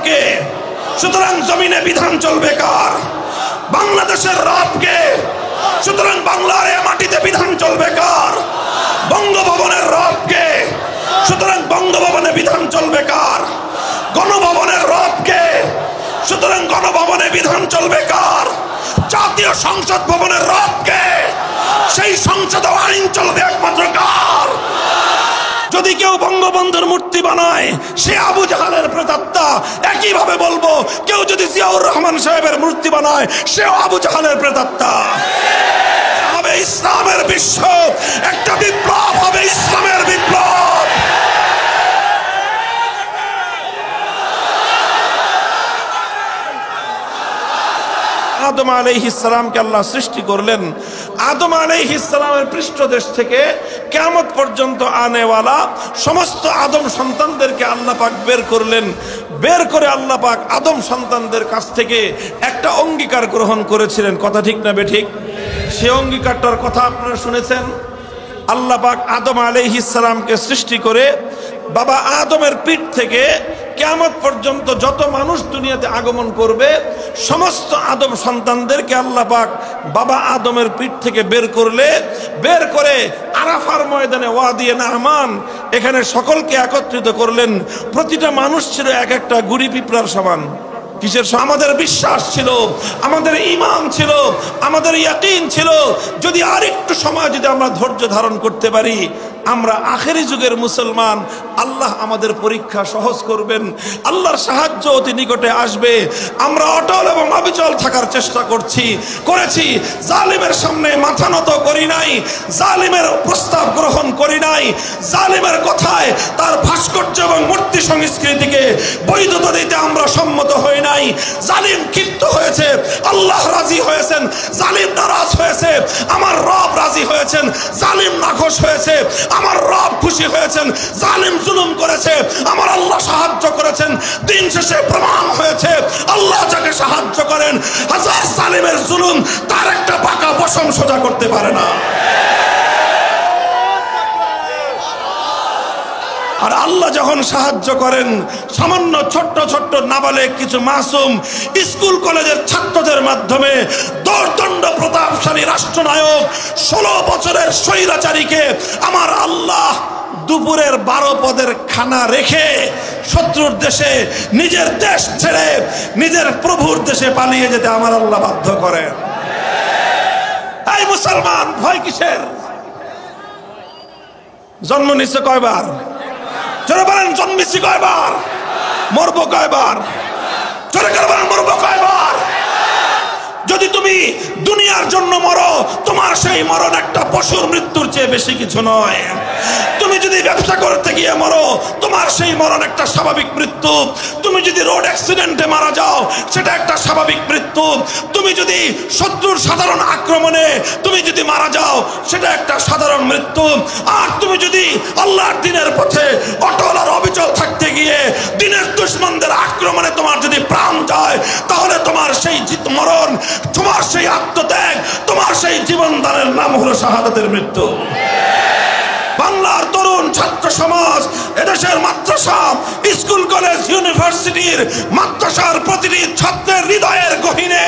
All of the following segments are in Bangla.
কে? সুতরাং জমিনে বিধান চলবে কার? বাংলাদেশের রব কে? সুতরাং বাংলার এ মাটিতে বিধান চলবে কার? বঙ্গভবনের রব কে? সুতরাং বঙ্গভবনে বিধান চলবে কার? গণভবনের রব কে? সুতরাং গণভবনে বিধান চলবে কার? জাতীয় সংসদ ভবনের রব কে? সেই সংসদে আইন চলবে একমাত্র কার? যদি কেউ বঙ্গবন্ধুর মূর্তি বানায় সে আবু জাহালের প্রেতাত্মা। একই ভাবে বলবো, কেউ যদি জিয়াউর রহমান সাহেবের মূর্তি বানায় সেও আবু জাহালের প্রেতাত্মা। হবে ইসলামের বিশ্ব, একটা বিপ্লব হবে, ইসলামের বিপ্লব। আদম আলাইহিস সালামকে আল্লাহ সৃষ্টি করলেন। আদম আলাইহিস সালামের পৃষ্ঠদেশ থেকে কিয়ামত পর্যন্ত আনেওয়ালা সমস্ত আদম সন্তানদেরকে আল্লাহ পাক বের করলেন। বের করে আল্লাহ পাক আদম সন্তানদের কাছ থেকে একটা অঙ্গীকার গ্রহণ করেছিলেন। কথা ঠিক না বেঠিক? সে অঙ্গীকারটার কথা আপনারা শুনেছেন। আল্লাহ পাক আদম আলাইহিস সালামকে সৃষ্টি করে বাবা আদমের পিঠ থেকে কিয়ামত পর্যন্ত যত মানুষ দুনিয়াতে আগমন করবে সমস্ত আদম সন্তানদেরকে আল্লাহ পাক বাবা আদমের পিঠ থেকে বের করে আরাফার ময়দানে ওয়াদিয়ে নাহমান এখানে সকলকে একত্রিত করলেন। প্রতিটা মানুষ ছিল এক একটা গুড়ি পিঁপড়ার সমান। কিসের? আমাদের বিশ্বাস ছিল, আমাদের ঈমান ছিল, আমাদের ইয়াকিন ছিল, যদি আরেকটু সময় যদি আমরা ধৈর্য ধারণ করতে পারি আমরা আখেরি যুগের মুসলমান। আল্লাহ আমাদের পরীক্ষা সহজ করবেন, আল্লাহর সাহায্য অতি নিকটে আসবে। আমরা অটল এবং অবিচল থাকার চেষ্টা করেছি। জালিমের সামনে মাথা নত করি নাই, জালিমের প্রস্তাব গ্রহণ করি নাই, জালিমের কথায় তার ভাস্কর্য এবং মূর্তি সংস্কৃতিকে বৈধতা দিতে আমরা সম্মত হই নাই। জালিম ক্ষিপ্ত হয়েছে, আল্লাহ রাজি হয়েছেন। জালিম নারাজ হয়েছে, আমার রব রাজি হয়েছেন। জালিম নাখোশ হয়েছে, আমার রব খুশি হয়েছেন। জালিম জুলুম করেছে, আমার আল্লাহ সাহায্য করেছেন। দিন শেষে প্রমাণ হয়েছে আল্লাহ যাকে সাহায্য করেন হাজার জালিমের জুলুম তার একটা বাঁকা পশম সোজা করতে পারে না। আর আল্লাহ যখন সাহায্য করেন সামান্য ছোট্ট ছোট্ট নাবালেগ কিছু মাসুম স্কুল কলেজের ছাত্রদের মাধ্যমে দোর্দণ্ড প্রতাপশালী রাষ্ট্রনায়ক 16 বছরের স্বৈরাচারীকে আমার আল্লাহ দুপুরের 12 পদের খানা রেখে শত্রুর দেশে নিজের দেশ ছেড়ে নিজের প্রভুর দেশে পালিয়ে যেতে আমার আল্লাহ বাধ্য করেন। এই মুসলমান, ভয় কিসের? জন্ম নিচ্ছে কয়বার? জোরে বলেন, জন্মেছি কয়বার? মরবো কয়বার? জোরে করে বলেন, মরবো কয়বার? যদি তুমি দুনিয়ার জন্য মরো তোমার সেই মরণ একটা পশুর মৃত্যুর চেয়ে বেশি কিছু নয়। তুমি যদি ব্যবসা করতে গিয়ে মরো তোমার সেই মরণ একটা স্বাভাবিক মৃত্যু। তুমি যদি রোড অ্যাক্সিডেন্টে মারা যাও সেটা একটা স্বাভাবিক মৃত্যু। তুমি যদি শত্রুর সাধারণ আক্রমণে তুমি যদি মারা যাও সেটা একটা সাধারণ মৃত্যু। আর তুমি যদি আল্লাহর দ্বীনের পথে অটল আর অবিচল থাকতে গিয়ে দ্বীনের দুশমনদের আক্রমণে তোমার যদি প্রাণ যায় তাহলে তোমার সেই মরণ, তোমার সেই আত্মত্যাগ, তোমার সেই জীবন দানের নাম হলো শাহাদাতের মৃত্যু। বাংলার তরুণ ছাত্র সমাজ, এদেশের মাদ্রাসা, স্কুল কলেজ, ইউনিভার্সিটির মাদ্রাসার প্রতিটি ছাত্রের হৃদয়ের গহীনে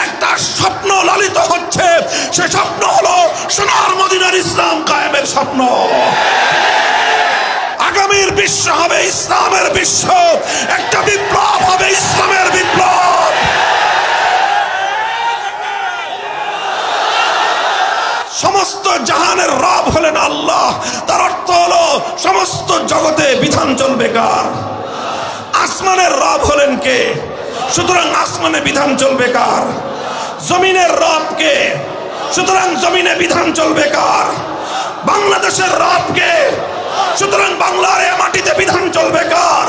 একটা স্বপ্ন লালিত হচ্ছে। সে স্বপ্ন হলো সোনার মদিনার ইসলাম কায়েমের স্বপ্ন। আগামীর বিশ্ব হবে ইসলামের বিশ্ব, একটা বিপ্লব হবে, ইসলামের বিপ্লব। সমস্ত জাহানের রব হলেন আল্লাহ। তার অর্থ হলো সমস্ত জগতে বিধান চলবে কার? আসমানের রব হলেন কে? সুতরাং আসমানে বিধান চলবে কার? জমিনের রব কে? সুতরাং জমিনে বিধান চলবে কার? বাংলাদেশের রব কে? সুতরাং বাংলার এ মাটিতে বিধান চলবে কার?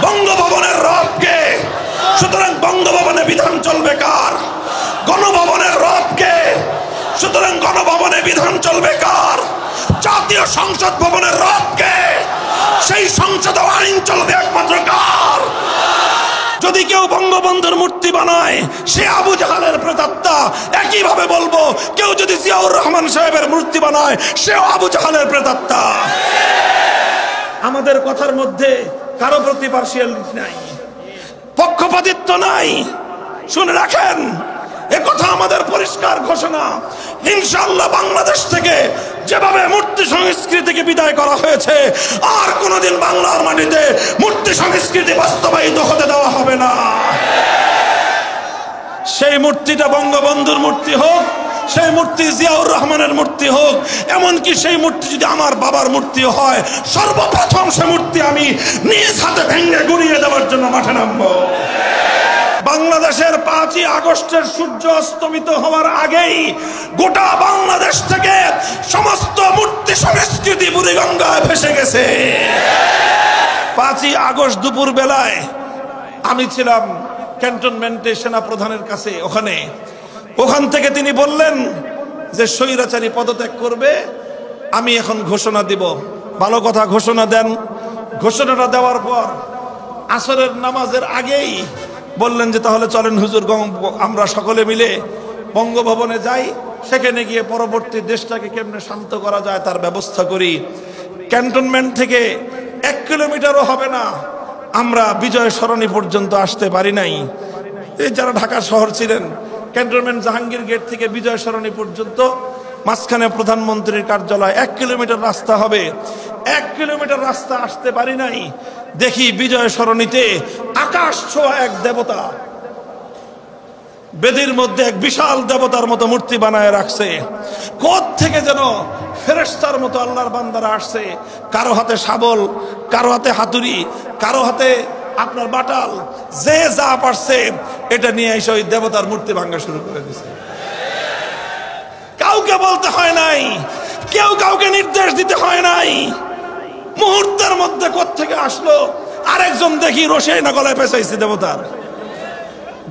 বঙ্গভবনের রব কে? সুতরাং বঙ্গভবনে বিধান চলবে কার? গণভবনের রব কে? সুতরাং গণভবনে বিধান চলবে কার? জাতীয় সংসদ ভবনের রব কে? সেই সংসদে আইন চলবে একমাত্র কার? যদি কেউ বঙ্গবন্ধুর মূর্তি বানায় সে আবু জাহালের প্রেতাত্মা। একই ভাবে বলবো, কেউ যদি জিয়াউর রহমান সাহেবের মূর্তি বানায় সেও আবু জাহালের প্রেতাত্মা। আমাদের কথার মধ্যে কারো প্রতি পার্সিয়ালিটি নাই, পক্ষপাতিত্ব নাই। শুনে রাখেন, একথা আমাদের পরিষ্কার ঘোষণা, ইনশাআল্লাহ বাংলাদেশ থেকে যেভাবে মূর্তি সংস্কৃতিকে বিদায় করা হয়েছে, আর কোনোদিন বাংলার মাটিতে মূর্তি সংস্কৃতি বাস্তবায়িত হতে দেওয়া হবে না। সেই মূর্তিটা বঙ্গবন্ধুর মূর্তি হোক, সেই মূর্তি জিয়াউর রহমানের মূর্তি হোক, এমনকি সেই মূর্তি যদি আমার বাবার মূর্তি হয়, সর্বপ্রথম সে মূর্তি আমি নিজ হাতে ভেঙে গুড়িয়ে দেওয়ার জন্য মাঠে নামবো। বাংলাদেশের 5ই আগস্টের সূর্য অস্তমিত হওয়ার আগেই গোটা বাংলাদেশ থেকে সমস্ত মূর্তি সংস্কৃতি বুড়িগঙ্গায় ভেসে গেছে। 5ই আগস্ট দুপুর বেলায় আমি ছিলাম ক্যান্টনমেন্টে সেনা প্রধানের কাছে, ওখান থেকে তিনি বললেন যে স্বৈরাচারী পদত্যাগ করবে, আমি এখন ঘোষণা দিব। ভালো কথা, ঘোষণা দেন। ঘোষণাটা দেওয়ার পর আসরের নামাজের আগেই বললেন যে তাহলে চলেন হুজুর, আমরা সকলে মিলে বঙ্গভবনে যাই, সেখানে গিয়ে পরবর্তী দেশটাকে কেমনে শান্ত করা যায় তার ব্যবস্থা করি। ক্যান্টনমেন্ট থেকে 1 কিলোমিটারও হবে না, আমরা বিজয় সরণি পর্যন্ত আসতে পারি নাই। এই যারা ঢাকা শহর ছিলেন, ক্যান্টনমেন্ট জাহাঙ্গীর গেট থেকে বিজয় সরণি পর্যন্ত মাঝখানে প্রধানমন্ত্রীর কার্যালয়, 1 কিলোমিটার রাস্তা হবে। 1 কিলোমিটার রাস্তা আসতে পারি নাই, দেখি বিজয় সরণিতে আকাশ ছোঁয়া এক দেবতা বেদির মধ্যে এক বিশাল দেবতার মতো মূর্তি বানায় রাখছে। কোথ থেকে যেন ফেরেশতার মতো আল্লাহর বান্দারা আসছে, কারো হাতে শাবল, কারো হাতে হাতুড়ি, কারো হাতে আপনার বাটাল, যে যা পারছে এটা নিয়ে এসে ওই দেবতার মূর্তি ভাঙা শুরু করে দিছে। কাউকে বলতে হয় নাই, কেউ কাউকে নির্দেশ দিতে হয় নাই, মুহূর্তের মধ্যে কোথ থেকে আসলো। আরেকজন দেখি রশি না গলায় পেঁচাইছে দেবতার,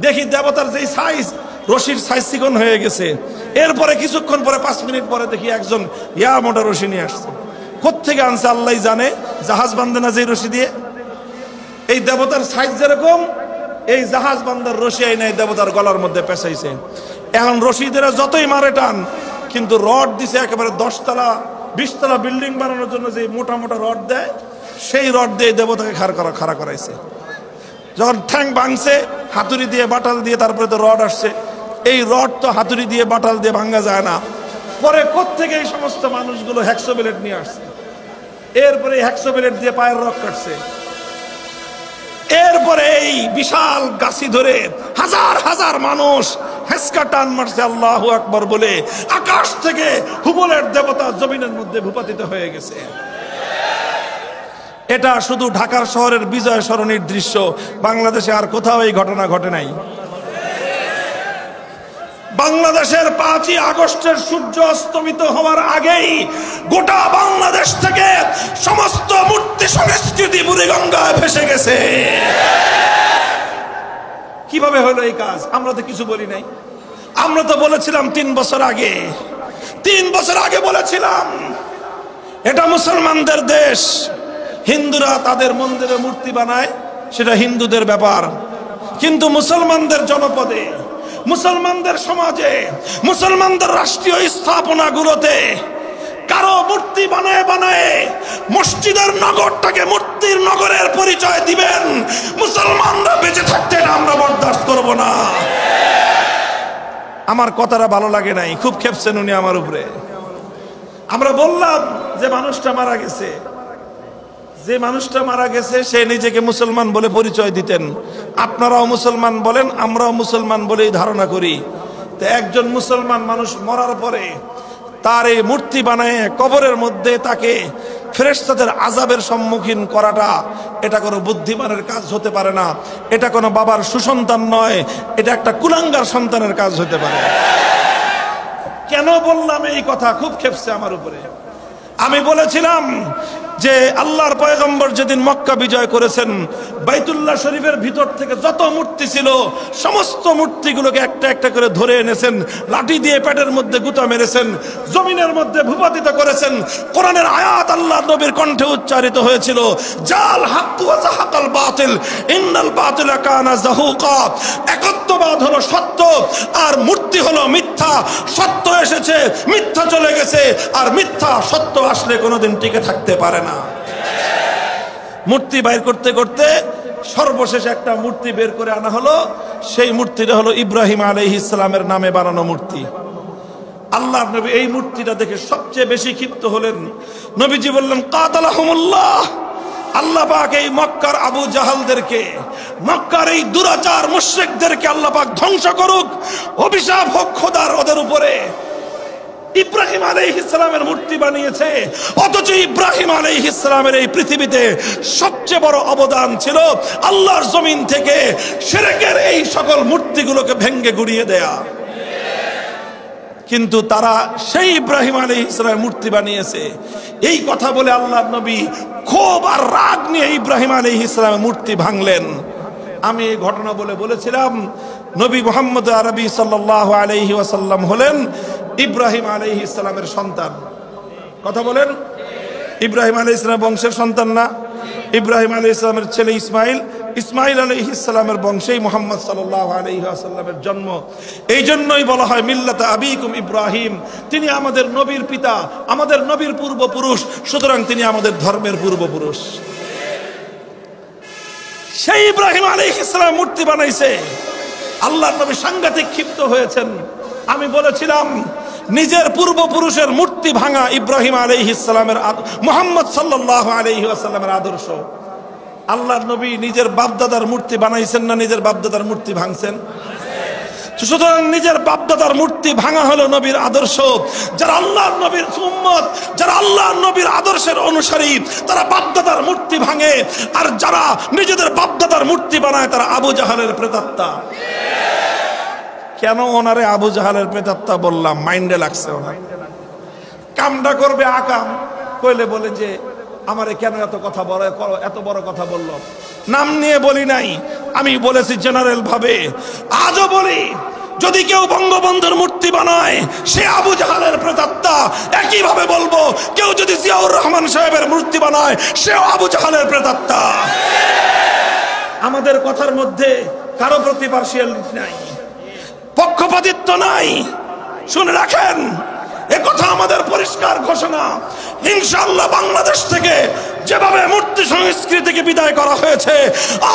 দেখি দেবতার যেই সাইজ, রশির সাইজ চিকন হয়ে গেছে। এরপরে কিছুক্ষণ পরে 5 মিনিট পরে দেখি একজন ইয়া মোটা রশি নিয়ে আসছে। কোত্থেকে আনছে আল্লাহ জানে, জাহাজ বান্ধে না যে রশি দিয়ে। এই দেবতার সাইজ যেরকম, এই জাহাজ বান্ধার রশি এই নাই দেবতার গলার মধ্যে পেঁচাইছে। এখন রশিদের যতই মারে টান, কিন্তু রড দিছে একেবারে 10 তলা 20 তলা বিল্ডিং বানানোর জন্য যে মোটা মোটা রড দেয়, সেই রড দিয়ে দেবতাকে খাড়া করাইছে। যখন ঠ্যাং ভাঙছে হাতুড়ি দিয়ে বাটাল দিয়ে, তারপরে তো রড আসছে। এই রড তো হাতুড়ি দিয়ে বাটাল দিয়ে ভাঙা যায় না। পরে কোত্থেকে এই সমস্ত মানুষগুলো হ্যাকসো ব্লেড নিয়ে আসছে, এরপরে হ্যাকসো ব্লেড দিয়ে পায়ের রক কাটছে। এরপরে এই বিশাল গাছি ধরে হাজার হাজার মানুষ হেসকা টান মারছে আল্লাহু আকবার বলে, আকাশ থেকে হুবলের দেবতা জমিনের মধ্যে ভূপাতিত হয়ে গেছে। এটা শুধু ঢাকার শহরের বিজয় সরণির দৃশ্য, বাংলাদেশে আর কোথাও এই ঘটনা ঘটে নাই। বাংলাদেশের 5ই আগস্টের সূর্য অস্তমিত হওয়ার আগেই গোটা বাংলাদেশ থেকে সমস্ত মূর্তি সংস্কৃতি বুড়িগঙ্গায় ভেসে গেছে। কিভাবে হলো এই কাজ? আমরা তো কিছু বলি নাই। আমরা তো বলেছিলাম 3 বছর আগে বলেছিলাম এটা মুসলমানদের দেশ, হিন্দুরা তাদের মন্দিরে মূর্তি বানায়, সেটা হিন্দুদের ব্যাপার। কিন্তু মুসলমানদের জনপদে, মুসলমানদের সমাজে, মুসলমানদের রাষ্ট্রীয় স্থাপনাগুলোতে কারো মূর্তি বানায় মসজিদের নগরটাকে মূর্তির নগরের পরিচয় দিবেন, মুসলমানরা বেঁচে থাকতে আমরা বরদাস্ত করব না। আমার কথাটা ভালো লাগে নাই, খুব খেপছেন উনি আমার উপরে। আমরা বললাম যে মানুষটা মারা গেছে সে নিজেকে মুসলমান বলে পরিচয় দিতেন। আপনারাও মুসলমান বলেন, আমরাও মুসলমান বলেই ধারণা করি। তো একজন মুসলমান মানুষ মরার পরে তার এই মূর্তি বানায় কবরের মধ্যে তাকে ফেরেশতাদের আযাবের সম্মুখীন করাটা, এটা কোনো বুদ্ধিমানের কাজ হতে পারে না। এটা কোনো বাবার সুসন্তান নয়, এটা একটা কুলাঙ্গার সন্তানের কাজ হতে পারে। কেন বললাম এই কথা? খুব খেপছে আমার উপরে। আমি বলেছিলাম যে আল্লাহর পয়গম্বর যেদিন মক্কা বিজয় করেছেন, বাইতুল্লাহ শরীফের ভিতর থেকে যত মূর্তি ছিল সমস্ত মূর্তিগুলোকে একটা একটা করে ধরে এনেছেন, লাঠি দিয়ে পেটের মধ্যে গুতা মেরেছেন, জমিনের মধ্যে ভূপাতিত করেছেন। কোরআনের আয়াত আল্লাহর নবীর কণ্ঠে উচ্চারিত হয়েছিল, জাল হাক্কু ওয়া যাহাকাল বাতিল ইন্নাল বাতিলা কানা যাহুকা। একত্ববাদ হলো সত্য আর মূর্তি হলো মিথ্যা। সত্য এসেছে, মিথ্যা চলে গেছে, আর মিথ্যা সত্য আসলে কোনোদিন টিকে থাকতে পারে না। মূর্তি বাইর করতে করতে সর্বশেষ একটা মূর্তি বের করে আনা হলো। সেই মূর্তিটা হলো ইব্রাহিম আলাইহিস সালামের নামে বানানো মূর্তি। আল্লাহর নবী এই মূর্তিটা দেখে সবচেয়ে বেশি ক্ষিপ্ত হলেন। নবীজি বললেন, কাতালাহুমুল্লাহ, আল্লাহ পাক এই মক্কার আবু জাহালদেরকে, মক্কার এই দুরাচার মুশরিকদেরকে আল্লাহ পাক ধ্বংস করুক, অভিশাপ হোক খোদার ওদের উপরে। ইব্রাহিম আলাইহিস সালামের মূর্তি বানিয়েছে, অথচ ইব্রাহিম আলাইহিস সালামের এই পৃথিবীতে সবচেয়ে বড় অবদান ছিল আল্লাহর জমিন থেকে শিরকের এই সকল মূর্তিগুলোকে ভেঙে গুড়িয়ে দেয়া। কিন্তু তারা সেই ইব্রাহিম আলাইহিস সালামের মূর্তি বানিয়েছে। এই কথা বলে আল্লাহর নবী ক্ষোভ আর রাগ নিয়ে ইব্রাহিম আলাইহিস সালামের মূর্তি ভাঙলেন। আমি এই ঘটনা বলেছিলাম, নবী মুহাম্মদ আরবি সাল্লাল্লাহু আলাইহি ওয়াসাল্লাম হলেন ইব্রাহিম আলাইহিস সালামের সন্তান। কথা বলেন, ইব্রাহিম আলাইহিস সালাম বংশের সন্তান না? ইব্রাহিম আলাইহিস সালামের ছেলে ইসমাইল, ইসমাইল আলাইহিস সালামের বংশেই মুহাম্মদ সাল্লাল্লাহু আলাইহি ওয়াসাল্লামের জন্ম। এই জন্যই বলা হয় মিল্লাতা আবিকুম ইব্রাহিম, তিনি আমাদের নবীর পিতা, আমাদের নবীর পূর্বপুরুষ, সুতরাং তিনি আমাদের ধর্মের পূর্বপুরুষ। সেই ইব্রাহিম আলাইহিস সালাম মূর্তি বানাইছে। আল্লাহর নবী সাংঘাতিক ক্ষিপ্ত হয়েছেন। আমি বলেছিলাম, নিজের পূর্বপুরুষের মূর্তি ভাঙা ইব্রাহিম আলাইহিস সালামের, মুহাম্মদ সাল্লাল্লাহু আলাইহি ওয়াসাল্লামের আদর্শ। আল্লাহর নবী নিজের বাপদাদার মূর্তি বানাইছেন না নিজের বাপদাদার মূর্তি ভাঙছেন? সুতরাং নিজের বাপদাদার মূর্তি ভাঙা হলো নবীর আদর্শ। যারা আল্লাহর নবীর উম্মত, যারা আল্লাহর নবীর আদর্শের অনুসারী, তারা বাপদাদার মূর্তি ভাঙে। আর যারা নিজেদের বাপদাদার মূর্তি বানায় তারা আবু জাহালের প্রেতাত্মা। কেন ওনারে আবু জাহালের প্রেতাত্মা বললাম? মাইন্ডে লাগছে ওনার। কামটা করবে আকাম কইলে বলে যে আমারে কেন এত বড় কথা বললো। নাম নিয়ে বলি নাই, আমি বলেছি জেনারেল ভাবে। আজও বলি, যদি কেউ বঙ্গবন্ধুর মূর্তি বানায় সে আবু জাহালের প্রেতাত্মা। একই ভাবে বলবো, কেউ যদি জিয়াউর রহমান সাহেবের মূর্তি বানায় সেও আবু জাহালের প্রেতাত্মা। আমাদের কথার মধ্যে কারো প্রতি পার্সিয়ালিটি নাই, পক্ষপাতিত্ব নাই। শুনে রাখেন, একথা আমাদের পরিষ্কার ঘোষণা। ইনশাআল্লাহ বাংলাদেশ থেকে যেভাবে মূর্তি সংস্কৃতিকে বিদায় করা হয়েছে,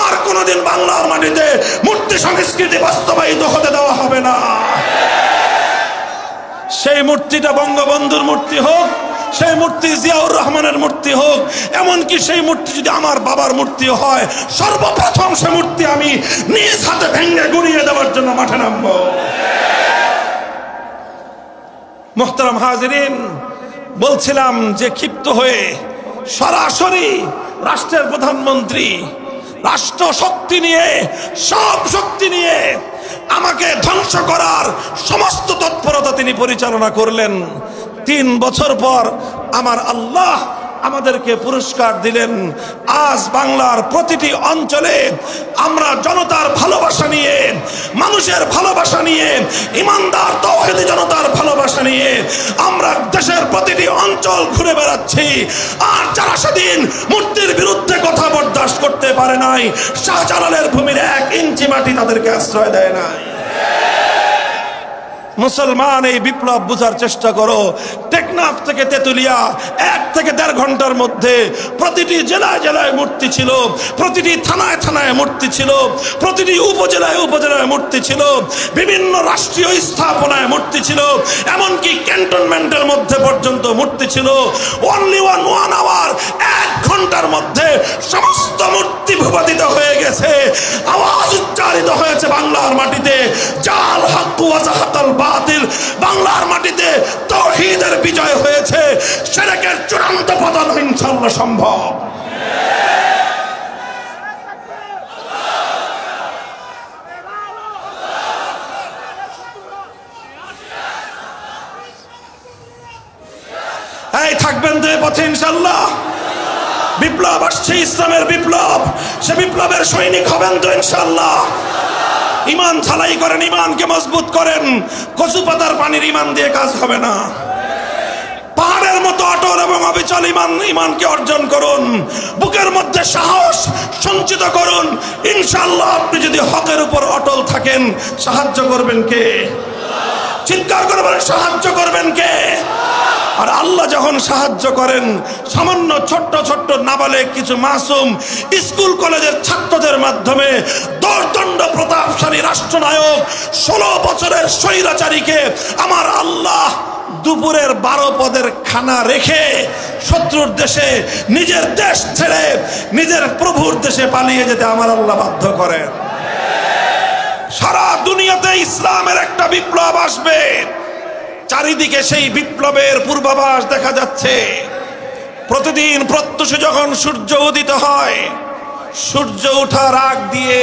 আর কোনোদিন বাংলার মাটিতে মূর্তি সংস্কৃতি বাস্তবায়িত হতে দেওয়া হবে না। সেই মূর্তিটা বঙ্গবন্ধুর মূর্তি হোক, সেই মূর্তি জিয়াউর রহমানের মূর্তি হোক, এমনকি সেই মূর্তি যদি আমার বাবার মূর্তি হয়, সর্বপ্রথম সে মূর্তি আমি নিজ হাতে ভেঙে গুড়িয়ে দেওয়ার জন্য মাঠে নামবো। মুহতারাম হাজিরিন, বলছিলাম যে ক্ষিপ্ত হয়ে সরাসরি রাষ্ট্রের প্রধানমন্ত্রী রাষ্ট্র শক্তি নিয়ে, সব শক্তি নিয়ে আমাকে ধ্বংস করার সমস্ত তৎপরতা তিনি পরিচালনা করলেন। 3 বছর পর আমার আল্লাহ আমাদেরকে পুরস্কার দিলেন। আজ বাংলার প্রতিটি অঞ্চলে আমরা জনতার ভালোবাসা নিয়ে, মানুষের ভালোবাসা নিয়ে, ইমানদার তাওহীদি জনতার ভালোবাসা নিয়ে আমরা দেশের প্রতিটি অঞ্চল ঘুরে বেড়াচ্ছি। আর যারা সেদিন মূর্তির বিরুদ্ধে কথা বরদাস্ত করতে পারে নাই, শাহজালালের ভূমির 1 ইঞ্চি মাটি তাদেরকে আশ্রয় দেয় নাই। মুসলমান, এই বিপ্লব বুঝার চেষ্টা করো। টেকনাফ থেকে তেতুলিয়া 1 থেকে 1.5 ঘন্টার মধ্যে প্রতিটি জেলায় জেলায় মূর্তি ছিল, প্রতিটি থানায় থানায় মূর্তি ছিল, প্রতিটি উপজেলায় উপজেলায় মূর্তি ছিল, বিভিন্ন রাষ্ট্রীয় স্থাপনায় মূর্তি ছিল, এমনকি ক্যান্টনমেন্টের মধ্যে পর্যন্ত মূর্তি ছিল। অনলি 1 আওয়ার, 1 ঘন্টার মধ্যে সমস্ত মূর্তি ভূপাতিত হয়ে গেছে। আওয়াজ উচ্চারিত হয়েছে বাংলার মাটিতে, জাল হাক্কু ওয়া যাহাকাল বাতিল। বাংলার মাটিতে তাওহীদের বিজয় হয়েছে, শিরকের চূড়ান্ত পতন ইনশাআল্লাহ সম্ভব। এই থাকবেন তো এই পথে ইনশাআল্লাহ। বিপ্লব আসছে, ইসলামের বিপ্লব, সে বিপ্লবের সৈনিক হবেন তো ইনশাআল্লাহ। ইমান ঝালাই করেন, ইমানকে মজবুত করেন। কচু পাতার পানির ইমান দিয়ে কাজ হবে না। পাহাড়ের মতো অটল এবং অবিচল ইমানকে অর্জন করুন। বুকের মধ্যে সাহস সঞ্চিত করুন। ইনশাআল্লাহ আপনি যদি হকের উপর অটল থাকেন, সাহায্য করবেন কে? চিৎকার করে বলেন, সাহায্য করবেন কে? আর আল্লাহ যখন সাহায্য করেন, সামান্য ছোট্ট ছোট্ট নাবালেগ কিছু মাসুম স্কুল কলেজের ছাত্রদের মাধ্যমে দর্দণ্ড প্রতাপশালী রাষ্ট্রনায়ক 16 বছরের স্বৈরাচারীকে আমার আল্লাহ দুপুরের 12 পদের খানা রেখে শত্রুর দেশে, নিজের দেশ ছেড়ে নিজের প্রভুর দেশে পালিয়ে যেতে আমার আল্লাহ বাধ্য করেন। সারা দুনিয়াতে ইসলামের একটা বিপ্লব আসবে, চারিদিকে সেই বিপ্লবের পূর্বাভাস দেখা যাচ্ছে। প্রতিদিন প্রত্যুষে যখন সূর্য উদিত হয়, সূর্য ওঠার আগ দিয়ে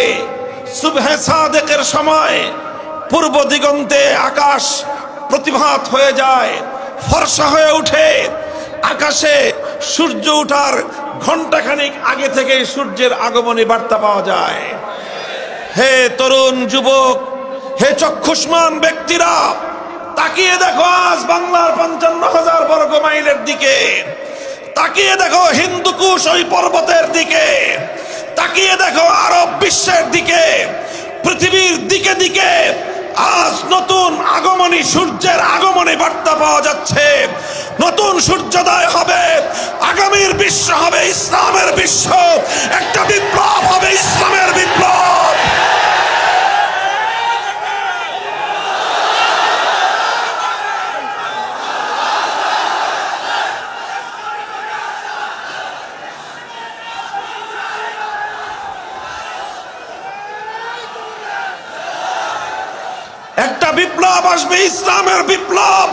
সুবহে সাদেকের সময় পূর্ব দিগন্তে আকাশ প্রতিভাত হয়ে যায়, ফর্সা হয়ে ওঠে। আকাশে সূর্য ওঠার ঘন্টাখানিক আগে থেকে সূর্যের আগমনী বার্তা পাওয়া যায়। হে তরুণ যুবক, হে চক্ষুষ্মান ব্যক্তিরা, তাকিয়ে দেখো আজ বাংলার 55,000 বর্গ মাইলের দিকে, তাকিয়ে দেখো হিন্দুকুশ ওই পর্বতের দিকে, তাকিয়ে দেখো আরব বিশ্বের দিকে, পৃথিবীর দিকে দিকে আজ নতুন আগমনী সূর্যের আগমনী বার্তা পাওয়া যাচ্ছে। নতুন সূর্যোদয় হবে, আগামীর বিশ্ব হবে ইসলামের বিশ্ব, একটা বিপ্লব হবে ইসলামের বিপ্লব। একটা বিপ্লব আসবে, ইসলামের বিপ্লব।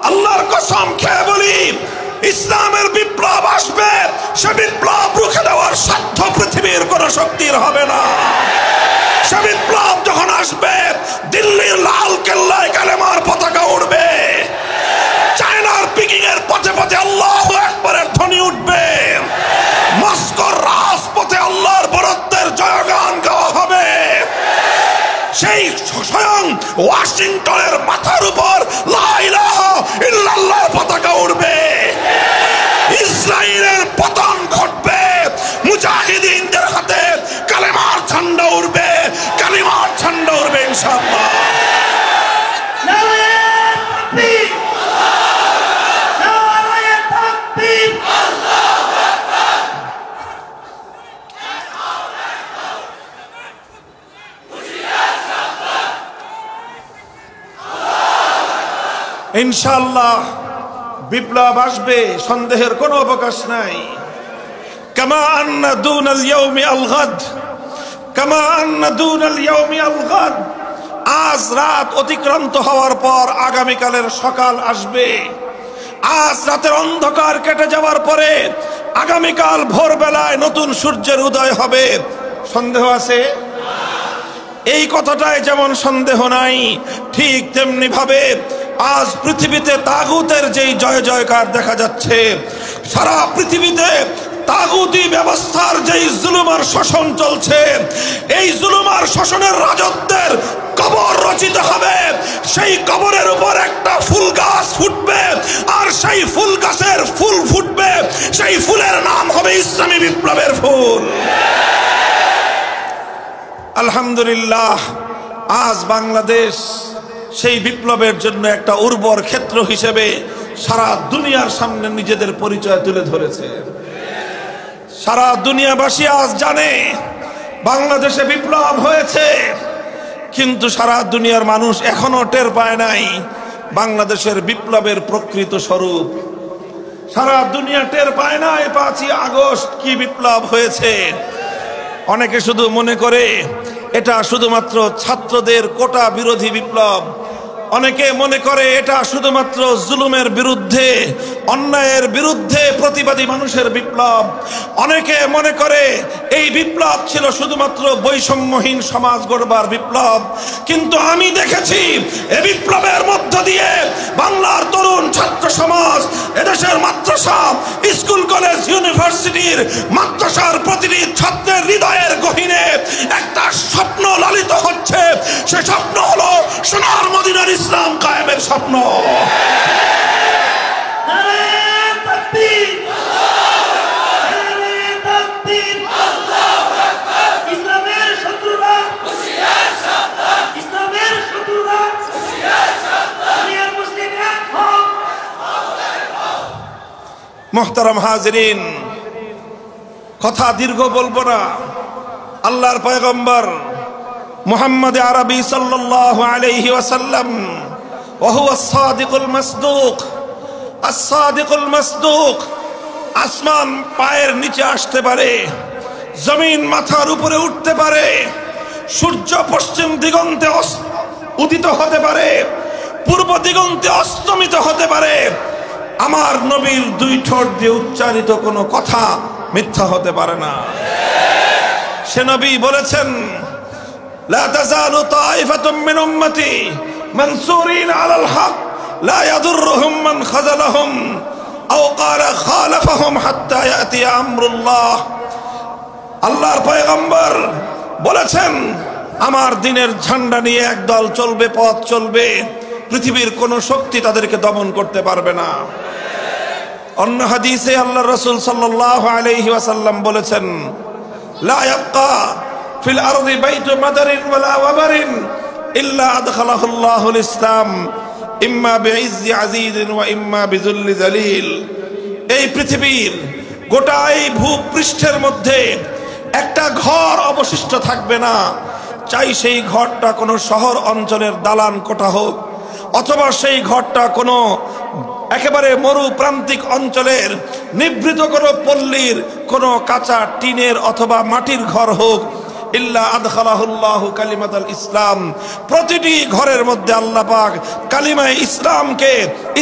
আল্লাহর কসম খেয়ে বলি, ইসলামের বিপ্লব আসবে, সে বিপ্লব রুখে দেওয়ার সাধ্য পৃথিবীর কোন শক্তির হবে না। সে বিপ্লব যখন আসবে, দিল্লির লাল কেল্লায় কালেমার পতাকা উঠবে, চায়নার পিকিং এর পথে পথে আল্লাহু আকবারের ধ্বনি উঠবে, মস্কোর রাজপথে আল্লাহর বরত্বের জয়গান গাওয়া হবে। সেই স্বয়ং ওয়াশিংটনের মাথার উপর লা ইলাহা ইল্লাল্লাহর পতাকা উঠবে। ইসরায়েলের পতন ঘটবে, মুজাহিদিনদের হাতে কালেমার ঝান্ডা উঠবে, কালিমার ঝান্ডা উঠবে ইনশাআল্লাহ। ইনশাআল্লাহ বিপ্লব আসবে, সন্দেহের কোনো অবকাশ নাই। কামা আন্না দুনাল ইয়াউমি আল গাদ, কামা আন্না দুনাল ইয়াউমি আল গাদ। আজ রাত অতিক্রান্ত হওয়ার পর আগামীকালের সকাল আসবে। আজ রাতের অন্ধকার কেটে যাওয়ার পরে আগামীকাল ভোরবেলায় নতুন সূর্যের উদয় হবে। সন্দেহ আছে? এই কথাটাই যেমন সন্দেহ নাই, ঠিক তেমনি ভাবে আজ পৃথিবীতে তাগুতের যেই জয় জয়কার দেখা যাচ্ছে, সারা পৃথিবীতে তাগুতি ব্যবস্থার যেই জুলুম আর শোষণ চলছে, এই জুলুম আর শোষণের রাজত্বের কবর রচিত হবে। সেই কবরের উপর একটা ফুল গাছ ফুটবে, আর সেই ফুল গাছের ফুল ফুটবে, সেই ফুলের নাম হবে ইসলামী বিপ্লবের ফুল। আলহামদুলিল্লাহ, আজ বাংলাদেশ সেই বিপ্লবের জন্য একটা উর্বর ক্ষেত্র হিসেবে সারা দুনিয়ার সামনে নিজেদের পরিচয় তুলে ধরেছে। সারা দুনিয়াবাসী আজ জানে বাংলাদেশে বিপ্লব হয়েছে, কিন্তু সারা দুনিয়ার মানুষ এখনো টের পায় নাই বাংলাদেশের বিপ্লবের প্রকৃত স্বরূপ। সারা দুনিয়া টের পায় নাই 5ই আগস্ট কি বিপ্লব হয়েছে। অনেকে শুধু মনে করে এটা শুধুমাত্র ছাত্রদের কোটা বিরোধী বিপ্লব, অনেকে মনে করে এটা শুধুমাত্র জুলুমের বিরুদ্ধে, অন্যায়ের বিরুদ্ধে প্রতিবাদী মানুষের বিপ্লব, অনেকে মনে করে এই বিপ্লব ছিল শুধুমাত্র বৈষম্যহীন সমাজ গড়বার বিপ্লব। কিন্তু আমি দেখেছি এই বিপ্লবের মধ্য দিয়ে বাংলার তরুণ ছাত্র সমাজ, এদেশের মাদ্রাসা, স্কুল কলেজ, ইউনিভার্সিটির মাদ্রাসার প্রতিটি ছাত্রের হৃদয়ের গহীনে একটা স্বপ্ন লালিত হচ্ছে। সে স্বপ্ন হলো সোনার মদিনার ইসলাম কায়েমের স্বপ্ন। মুহতারাম হাজিরিন, কথা দীর্ঘ বলবো না। আল্লাহর পয়গম্বর মুহাম্মদ আরবি সাল্লাল্লাহু আলাইহি ওয়াসাল্লাম ওয়া হুয়া আস-সাদিকুল মাসদুক, আস-সাদিকুল মাসদুক। আসমান পায়ের নিচে আসতে পারে, জমিন মাথার উপরে উঠতে পারে, সূর্য পশ্চিম দিগন্তে উদিত হতে পারে, পূর্ব দিগন্তে অস্তমিত হতে পারে, আমার নবীর দুই ঠোঁট দিয়ে উচ্চারিত কোনো কথা মিথ্যা হতে পারে না। সে নবী বলেছেন, লা তাযালু তাইফাতুম মিন উম্মতি মানসুরিন আলাল হক লা ইয়াদুররুহুম মান খাযালাহুম আও ক্বালা খালাফাহুম হাত্তা ইয়াতি আমরুল্লাহ। আল্লাহর পয়গম্বর বলেছেন, আমার দ্বীনের ঝান্ডা নিয়ে একদল চলবে, পথ চলবে, পৃথিবীর কোন শক্তি তাদেরকে দমন করতে পারবে না। অন্য হাদিসে আল্লাহর রাসূল সাল্লাল্লাহু আলাইহি ওয়াসাল্লাম বলেছেন, লা ইয়াবকা ফিল আরদি বাইতু মাদারিন ওয়ালা ওয়াবারিন ইল্লা আদখালাহুল্লাহুল ইসলাম ইম্মা বিইজ্জি আজিজিন ওয়া ইম্মা বিযুল্লি যালিল। এই পৃথিবীর গোটা এই ভূপৃষ্ঠের মধ্যে একটা ঘর অবশিষ্ট থাকবে না, চাই সেই ঘরটা কোনো শহর অঞ্চলের দালান কোঠা হোক, অথবা সেই ঘরটা কোনো একেবারে মরু প্রান্তিক অঞ্চলের নিভৃত কোনো পল্লীর কোনো কাঁচা টিনের অথবা মাটির ঘর হোক, ইল্লা আদখালাহুল্লাহু কালিমাতাল ইসলাম। প্রতিটি ঘরের মধ্যে আল্লাহ পাক কালিমায়ে ইসলামকে,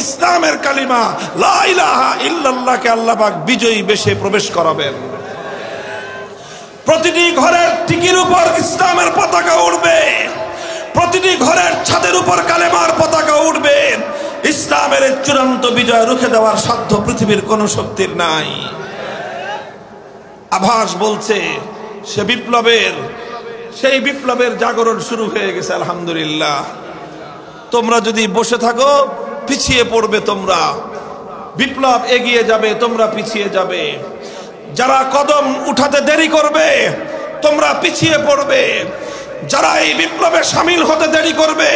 ইসলামের কালিমা লা ইলাহা ইল্লাল্লাহকে আল্লাহ পাক বিজয়ী বেশে প্রবেশ করাবেন। প্রতিটি ঘরের টিকির উপর ইসলামের পতাকা উঠবে, প্রতিটি ঘরের ছাদের উপর কালেমার পতাকা উঠবে। ইসলামের চূড়ান্ত বিজয় রুখে দেওয়ার সাধ্য পৃথিবীর কোন শক্তির নাই। আভাস বলছে সেই বিপ্লবের জাগরণ শুরু হয়ে গেছে। আলহামদুলিল্লাহ। তোমরা যদি বসে থাকো পিছিয়ে পড়বে, তোমরা বিপ্লব এগিয়ে যাবে, তোমরা পিছিয়ে যাবে। যারা কদম উঠাতে দেরি করবে তোমরা পিছিয়ে পড়বে, যারা এই বিপ্লবে শামিল হতে দেরি করবে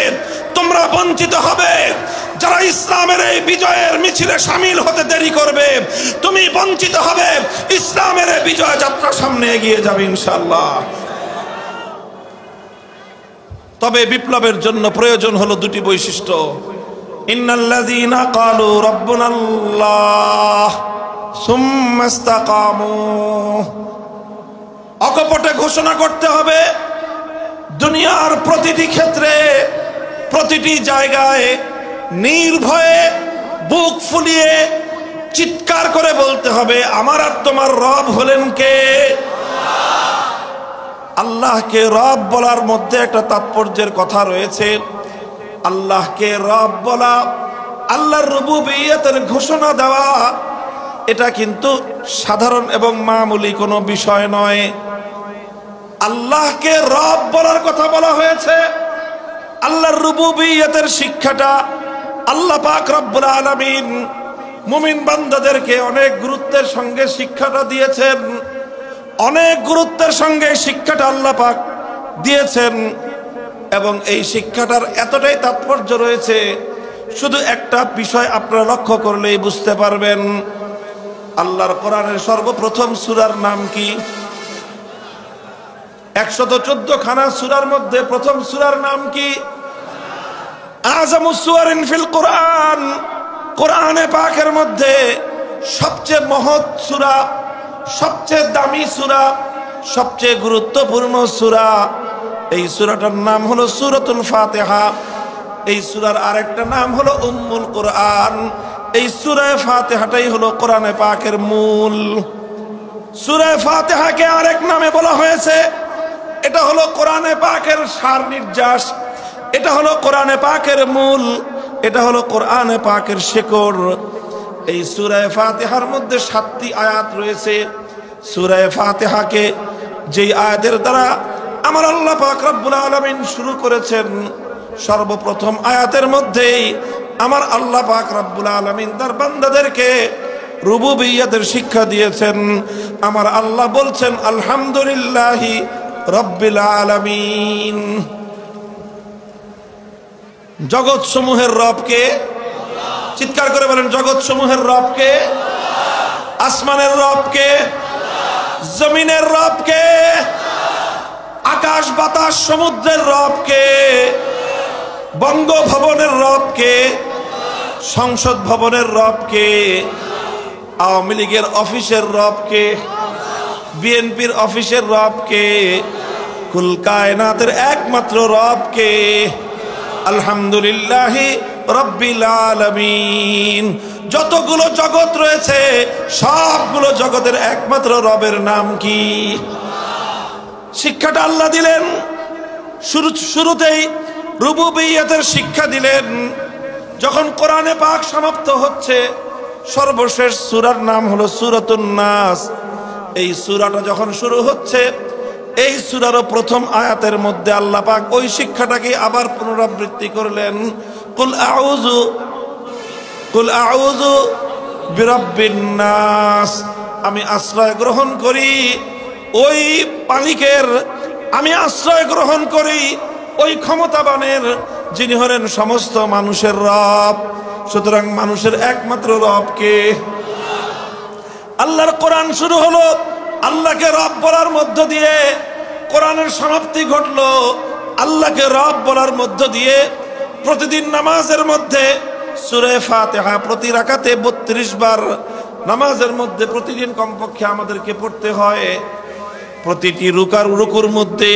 তোমরা বঞ্চিত হবে। যারা ইসলামের এই বিজয়ের মিছিলে শামিল হতে দেরি করবে তুমি বঞ্চিত হবে। ইসলামের এই বিজয় যাত্রা সামনে এগিয়ে যাবে ইনশাআল্লাহ। তবে বিপ্লবের জন্য প্রয়োজন হলো দুটি বৈশিষ্ট্য। ইন্নাল্লাযীনা ক্বালু রাব্বুনাল্লাহ সুম্মা ইসতাকামু। অকপটে ঘোষণা করতে হবে, দুনিয়ার প্রতিটি ক্ষেত্রে, প্রতিটি জায়গায় নির্ভয়ে বুক ফুলিয়ে চিৎকার করে বলতে হবে, আমার আর তোমার রব হলেন কে? আল্লাহকে রব বলার মধ্যে একটা তাৎপর্যের কথা রয়েছে। আল্লাহকে রব বলা, আল্লাহর রুবুবিয়তের ঘোষণা দেওয়া, এটা কিন্তু সাধারণ এবং মামুলি কোনো বিষয় নয়। আল্লাহকে রব বলার কথা বলা হয়েছে। আল্লাহর রুবুবিয়তের শিক্ষাটা আল্লাহ পাক রব্বুল আলামিন মুমিন বান্দাদেরকে অনেক গুরুত্বের সঙ্গে শিক্ষাটা দিয়েছেন, অনেক গুরুত্বের সঙ্গে শিক্ষাটা আল্লাহ পাক দিয়েছেন। এবং এই শিক্ষাটার এতটাই তাৎপর্য রয়েছে, শুধু একটা বিষয় আপনারা লক্ষ্য করলেই বুঝতে পারবেন। আল্লাহর কোরআনের সর্বপ্রথম সূরার নাম কি? 114 খানা সূরার মধ্যে প্রথম সূরার নাম কি? আযামুস সূওয়ারিন ফিল কোরআন। কোরআনে পাকের মধ্যে সবচেয়ে মহৎ সূরা, সবচেয়ে দামি সূরা, সবচেয়ে গুরুত্বপূর্ণ সূরা, এই সূরাটার নাম হলো সূরাতুল ফাতিহা। এই সূরার আরেকটা নাম হলো উম্মুল কোরআন। এই সূরা ফাতিহাটাই হলো কোরআনে পাকের মূল। সূরা ফাতিহাকে আরেক নামে বলা হয়েছে, এটা হলো কোরআনে পাকের সার নির্যাস, এটা হলো কোরআনে পাকের মূল, এটা হলো কোরআনে পাকের শেকড়। এই সূরা ফাতিহার মধ্যে 7টি আয়াত রয়েছে। সূরা ফাতিহাকে যেই আয়াতের দ্বারা আমার আল্লাহ পাক রব্বুল আলামিন শুরু করেছেন, সর্বপ্রথম আয়াতের মধ্যেই আমার আল্লাহ পাক রব্বুল আলামিন তার বান্দাদেরকে রুবুবিয়তের শিক্ষা দিয়েছেন। আমার আল্লাহ বলছেন, আলহামদুলিল্লাহি রব্বিল আলামিন। জগৎ সমূহের রব কে? চিৎকার করে বলেন, জগৎ সমূহের রব কে? আসমানের রব কে? জমিনের রব কে? আকাশ বাতাস সমুদ্রের রব কে? বঙ্গভবনের রব কে? সংসদ ভবনের রব কে? আওয়ামী লীগের অফিসের রব কে? বিএনপির অফিসের রব কে? কুল কায়নাতের একমাত্র রব কে? আলহামদুলিল্লাহি রাব্বিল আলামিন। যতগুলো জগৎ রয়েছে সবগুলো জগতের একমাত্র রবের নাম কি? শিক্ষাটা আল্লাহ দিলেন, শুরুতেই রুবুবিয়্যতের শিক্ষা দিলেন। যখন কোরআনে পাক সমাপ্ত হচ্ছে, সর্বশেষ সূরার নাম হলো সূরাতুন নাস। এই সূরাটা যখন শুরু হচ্ছে, এই সূরার প্রথম আয়াতের মধ্যে আল্লাহ পাক ওই শিক্ষাটাকে আবার পুনরাবৃত্তি করলেন। কুল আউযু বিরাব্বিন নাস। আমি আশ্রয় গ্রহণ করি ওই মালিকের, আমি আশ্রয় গ্রহণ করি ওই ক্ষমতাবানের, যিনি হলেন সমস্ত মানুষের রব। সুতরাং মানুষের একমাত্র রব কে? আল্লাহর কোরআন শুরু হলো, আল্লাহকে রব বলার মধ্য দিয়ে কোরআনের সমাপ্তি ঘটলো। আল্লাহকে রব বলার মধ্য দিয়ে প্রতিদিন নামাজের মধ্যে সূরা ফাতিহা প্রতি রাকাতে 32 বার নামাজের মধ্যে প্রতিদিন কমপক্ষে আমাদেরকে পড়তে হয়। প্রতিটি রুকুর মধ্যে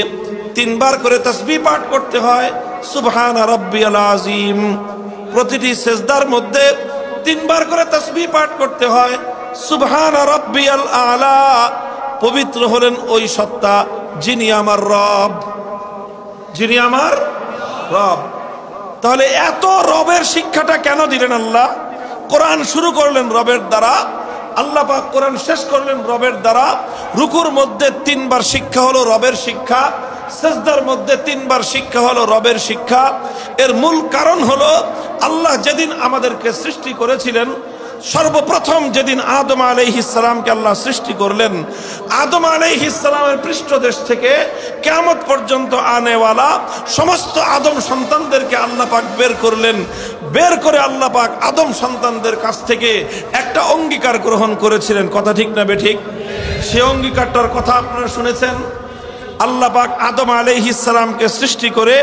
3 বার করে তাসবিহ পাঠ করতে হয়, সুবহানা রাব্বিয়াল আযীম। প্রতিটি সিজদার মধ্যে 3 বার করে তাসবিহ পাঠ করতে হয়, সুবহানা রাব্বিয়াল আলা। পবিত্র হলেন ওই সত্তা যিনি আমার রব, যিনি আমার রব। তাহলে এত রবের শিক্ষাটা কেন দিলেন আল্লাহ? কোরআন শুরু করলেন রবের দ্বারা, আল্লাহ পাক কোরআন শেষ করলেন রবের দ্বারা। রুকুর মধ্যে 3 বার শিক্ষা হলো রবের শিক্ষা, সিজদার মধ্যে 3 বার শিক্ষা হলো রবের শিক্ষা। এর মূল কারণ হলো আল্লাহ যেদিন আমাদেরকে সৃষ্টি করেছিলেন, সর্বপ্রথম যেদিন আদম আলাইহিস সালামকে আল্লাহ সৃষ্টি করলেন, আদম আলাইহিস সালামের পৃষ্ঠদেশ থেকে কিয়ামত পর্যন্ত আনেওয়ালা সমস্ত আদম সন্তানদেরকে আল্লাহ পাক বের করলেন। বের করে আল্লাহ পাক আদম সন্তানদের কাছ থেকে একটা অঙ্গীকার গ্রহণ করেছিলেন। কথা ঠিক না বেঠিক? সেই অঙ্গীকারটার কথা আপনারা শুনেছেন। আল্লাহ পাক আদম আলাইহিস সালামকে সৃষ্টি করে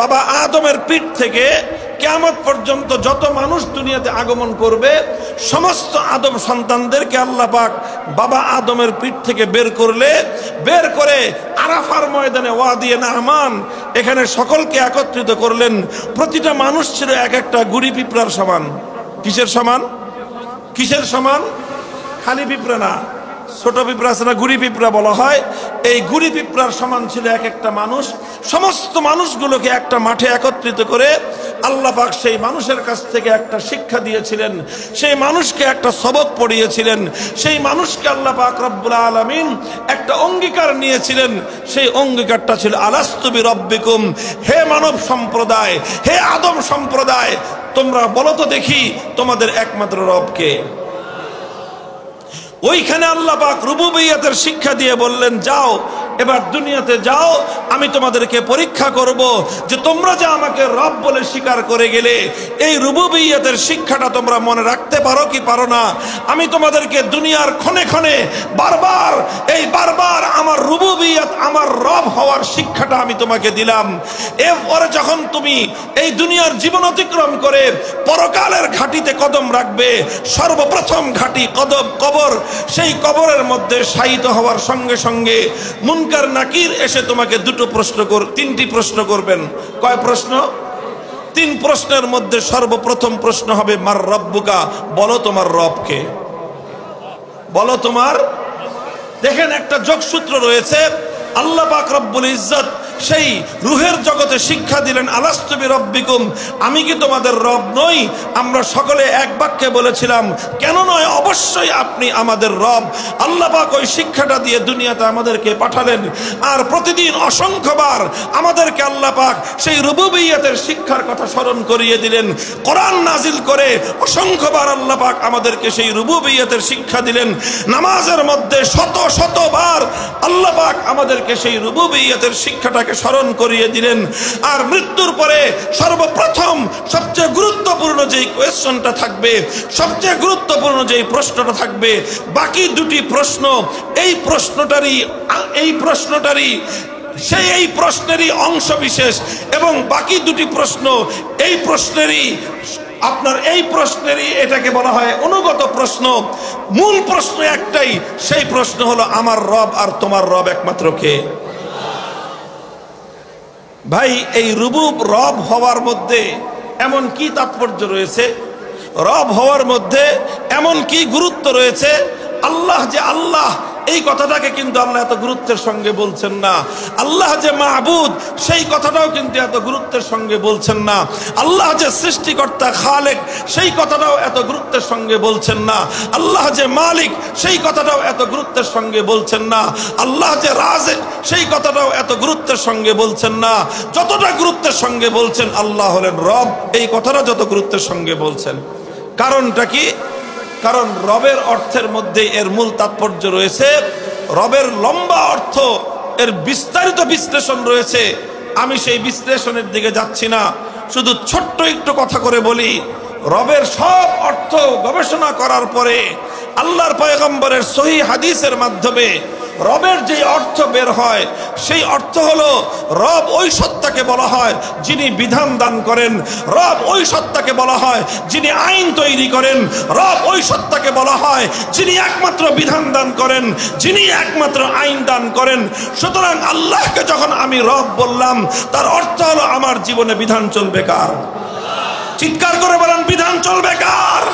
বাবা আদমের পিঠ থেকে কিয়ামত পর্যন্ত যত মানুষ দুনিয়াতে আগমন করবে, সমস্ত আদম সন্তানদেরকে আল্লাহ পাক বাবা আদমের পিঠ থেকে বের করে আরাফার ময়দানে ওয়াদিয়ে নাহমান, এখানে সকলকে একত্রিত করলেন। প্রতিটা মানুষ ছিল এক একটা গুড়ি পিঁপড়ার সমান। কিসের সমান? কিসের সমান? খালি পিঁপড়া না, ছোট পিঁপড়া আছে না, গুড়ি পিঁপড়া বলা হয়। এই গুড়ি পিঁপড়ার সমান ছিল এক একটা মানুষ। সমস্ত মানুষগুলোকে একটা মাঠে একত্রিত করে আল্লাহ পাক সেই মানুষের কাছ থেকে একটা শিক্ষা দিয়েছিলেন, সেই মানুষকে একটা সবক পড়িয়েছিলেন, সেই মানুষকে আল্লাহ পাক রব্বুল আলামিন একটা অঙ্গীকার নিয়েছিলেন। সেই অঙ্গীকারটা ছিল আলাস্তু বিরব্বিকুম। হে মানব সম্প্রদায়, হে আদম সম্প্রদায়, তোমরা বলো তো দেখি তোমাদের একমাত্র রব কে? ওইখানে আল্লাহ পাক রুবুবিয়্যতের শিক্ষা দিয়ে বললেন, যাও এবার দুনিয়াতে যাও, আমি তোমাদেরকে পরীক্ষা করব যে তোমরা যে আমাকে রব বলে স্বীকার করে গেলে, এই রুবুবিয়্যতের শিক্ষাটা তোমরা মনে রাখতে পারো কি পারো না। আমি তোমাদেরকে দুনিয়ার ক্ষণে ক্ষণে বারবার আমার রুবুবিয়্যত, আমার রব হওয়ার শিক্ষাটা আমি তোমাকে দিলাম। এরপরে যখন তুমি এই দুনিয়ার জীবন অতিক্রম করে পরকালের ঘাটিতে কদম রাখবে, সর্বপ্রথম ঘাটি কবর। সেই কবরের মধ্যে শায়িত হওয়ার সঙ্গে সঙ্গে মুনকার নাকির এসে তোমাকে তিনটি প্রশ্ন করবেন। কয় প্রশ্ন? 3 প্রশ্নের মধ্যে সর্বপ্রথম প্রশ্ন হবে মার রব্বুকা, বলো তোমার রব কে? বলো তোমার। দেখেন একটা যোগসূত্র রয়েছে। আল্লাহ পাক রব্বুল ইজ্জত সেই রুহের জগতে শিক্ষা দিলেন, আলাস্তু বিরব্বিকুম, আমি কি তোমাদের রব নই? আমরা সকলে এক বাক্যে বলেছিলাম, কেন নয়, অবশ্যই আপনি আমাদের রব। আল্লাহ পাক ওই শিক্ষাটা দিয়ে দুনিয়াতে আমাদেরকে পাঠালেন। আর প্রতিদিন অসংখ্যবার আমাদেরকে আল্লাহ পাক সেই রুবুবিয়্যতের শিক্ষার কথা স্মরণ করিয়ে দিলেন। কোরআন নাজিল করে অসংখ্যবার আল্লাহ পাক আমাদেরকে সেই রুবুবিয়্যতের শিক্ষা দিলেন। নামাজের মধ্যে শতবার আল্লাহ পাক আমাদেরকে সেই রুবুবিয়্যতের শিক্ষাটাকে বিষয়টাকে স্মরণ করিয়ে দিলেন। আর মৃত্যুর পরে সর্বপ্রথম সবচেয়ে গুরুত্বপূর্ণ যেই কোয়েশ্চনটা থাকবে, সবচেয়ে গুরুত্বপূর্ণ যেই প্রশ্নটা থাকবে, বাকি দুটি প্রশ্ন এই প্রশ্নেরই অংশ বিশেষ, এবং বাকি দুটি প্রশ্ন এই প্রশ্নেরই এটাকে বলা হয় অনুগত প্রশ্ন। মূল প্রশ্ন একটাই, সেই প্রশ্ন হলো আমার রব আর তোমার রব একমাত্র কে? ভাই, এই রব হওয়ার মধ্যে এমন কি তাৎপর্য রয়েছে, রব হওয়ার মধ্যে এমন কি গুরুত্ব রয়েছে? আল্লাহ যে আল্লাহ, এই কথাটাকে কিন্তু আল্লাহ এত গুরুত্বের সঙ্গে বলছেন না। আল্লাহ যে মাহবুদ, সেই কথাটাও কিন্তু এত গুরুত্বের সঙ্গে বলছেন না। আল্লাহ যে সৃষ্টিকর্তা খালেক, সেই কথাটাও এত গুরুত্বের সঙ্গে বলছেন না। আল্লাহ যে মালিক, সেই কথাটাও এত গুরুত্বের সঙ্গে বলছেন না। আল্লাহ যে রাজেক, সেই কথাটাও এত গুরুত্বের সঙ্গে বলছেন না। যতটা গুরুত্বের সঙ্গে বলছেন আল্লাহ হলেন রব, এই কথাটা যত গুরুত্বের সঙ্গে বলছেন। কারণটা কি? কারণ রবের অর্থের মধ্যে এর মূল তাৎপর্য রয়েছে। রবের লম্বা অর্থ, এর বিস্তারিত বিশ্লেষণ রয়েছে। আমি সেই বিশ্লেষণের দিকে যাচ্ছি না, শুধু ছোট্ট একটু কথা করে বলি। রবের সব অর্থ গবেষণা করার পরে আল্লাহর পয়গম্বরের সহিহ হাদিসের মাধ্যমে রবের যে অর্থ বের হয়, সেই অর্থ হলো রব ওই সত্তাকে বলা হয় যিনি বিধান দান করেন। রব ওই সত্তাকে বলা হয় যিনি আইন তৈরি করেন। রব ওই সত্তাকে বলা হয় যিনি একমাত্র বিধান দান করেন, যিনি একমাত্র আইন দান করেন। সুতরাং আল্লাহকে যখন আমি রব বললাম, তার অর্থ হলো আমার জীবনে বিধান চলবে কার? চিৎকার করে বলেন, বিধান চলবে কার?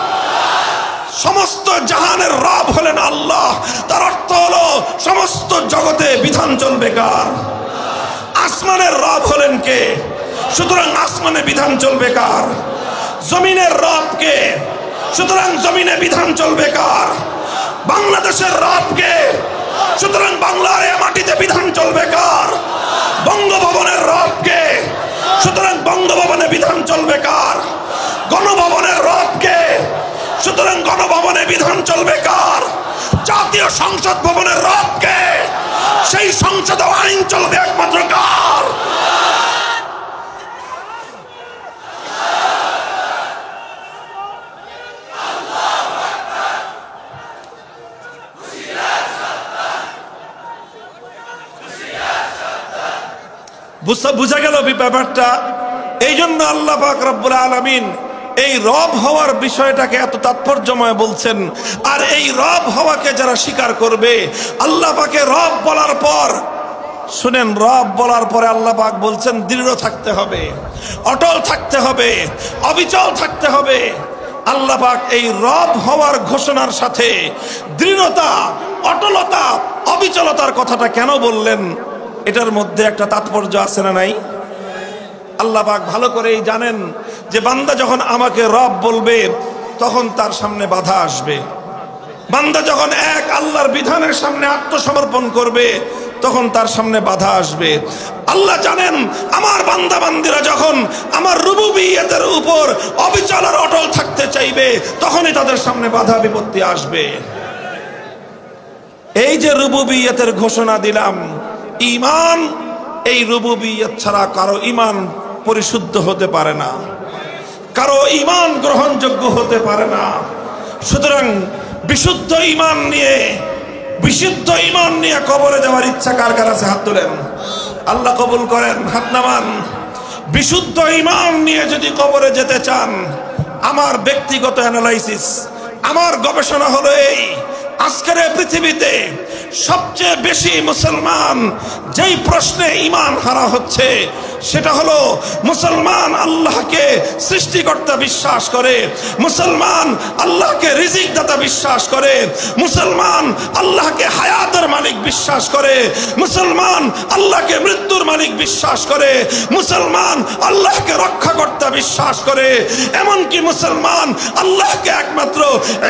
সমস্ত জাহানের রব হলেন আল্লাহ। তার অর্থ হলো সমস্ত জগতে বিধান চলবে কার? আসমানের রব হলেন কে? সুতরাং আসমানে বিধান চলবে কার? জমিনের রব কে? সুতরাং জমিনে বিধান চলবে কার? বাংলাদেশের রব কে? সুতরাং বাংলার এ মাটিতে বিধান চলবে কার? বঙ্গভবনের রব কে? সুতরাং বঙ্গভবনে বিধান চলবে কার? গণভবনের রব কে? সুতরাং গণভবনে বিধান চলবে কার? জাতীয় সংসদ ভবনের রব কে? সেই সংসদে আইন চলবে একমাত্র কার? বুঝা গেল ব্যাপারটা? এই জন্য আল্লাহ পাক রব্বুল আলামিন এই রব হওয়ার বিষয়টাকে এত তাৎপর্যময় বলছেন। আর এই রব হওয়াকে যারা স্বীকার করবে, আল্লাহ পাকে রব বলার পর, শুনেন, রব বলার পরে আল্লাহ পাক বলছেন দৃঢ় থাকতে হবে, অটল থাকতে হবে, অবিচল থাকতে হবে। আল্লাহ পাক এই রব হওয়ার ঘোষণার সাথে দৃঢ়তা, অটলতা, অবিচলতার কথাটা কেন বললেন? এটার মধ্যে একটা তাৎপর্য আছে না নাই? আল্লাহ পাক ভালো করেই জানেন যে বান্দা যখন আমাকে রব বলবে, তখন তার সামনে বাধা আসবে। বান্দা যখন এক আল্লাহর বিধানের সামনে আত্মসমর্পণ করবে, তখন তার সামনে বাধা আসবে। আল্লাহ জানেন আমার বান্দা বান্দিরা যখন আমার রুবুবিয়তের উপর অবিচল আর অটল থাকতে চাইবে, তখনই তাদের সামনে বাধা বিপত্তি আসবে। এই যে রুবুবিয়তের ঘোষণা দিলাম, ঈমান, এই রুবুবিয়ত ছাড়া কারো ঈমান পরিশুদ্ধ হতে পারে না, কারো ঈমান গ্রহণযোগ্য হতে পারে না। সুতরাং বিশুদ্ধ ঈমান নিয়ে কবরে যাওয়ার ইচ্ছা কার কার আছে? হাত তোলেন, আল্লাহ কবুল করেন, হাত নামান। বিশুদ্ধ ঈমান নিয়ে যদি কবরে যেতে চান, আমার ব্যক্তিগত অ্যানালাইসিস, আমার গবেষণা হলো এই, আজকের পৃথিবীতে সবচেয়ে বেশি মুসলমান যেই প্রশ্নে ঈমান হারা হচ্ছে, সেটা হলো মুসলমান আল্লাহকে সৃষ্টিকর্তা বিশ্বাস করে, মুসলমান আল্লাহকে রিজিক দাতা বিশ্বাস করে, মুসলমান আল্লাহকে হায়াতের মালিক বিশ্বাস করে, মুসলমান আল্লাহকে মৃত্যুর মালিক বিশ্বাস করে, মুসলমান আল্লাহকে রক্ষাকর্তা বিশ্বাস করে, এমনকি মুসলমান আল্লাহকে একমাত্র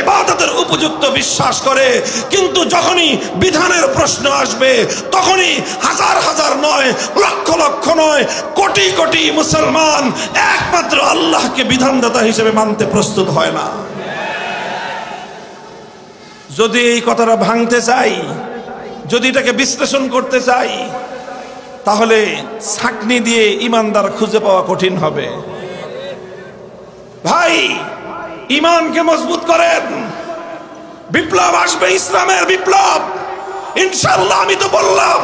ইবাদতের উপযুক্ত বিশ্বাস করে। কিন্তু যখনই বিধানের প্রশ্ন আসবে, তখনই হাজার হাজার নয়, লক্ষ লক্ষ নয়, কোটি কোটি মুসলমান একমাত্র আল্লাহকে বিধানদাতা হিসেবে মানতে প্রস্তুত হয় না। যদি এই কথাটা ভাঙতে চাই, যদি এটাকে বিশ্লেষণ করতে চাই, তাহলে ছাকনি দিয়ে ইমানদার খুঁজে পাওয়া কঠিন হবে। ভাই, ইমানকে মজবুত করেন। বিপ্লব আসবে, ইসলামের বিপ্লব ইনশাআল্লাহ। আমি তো বললাম,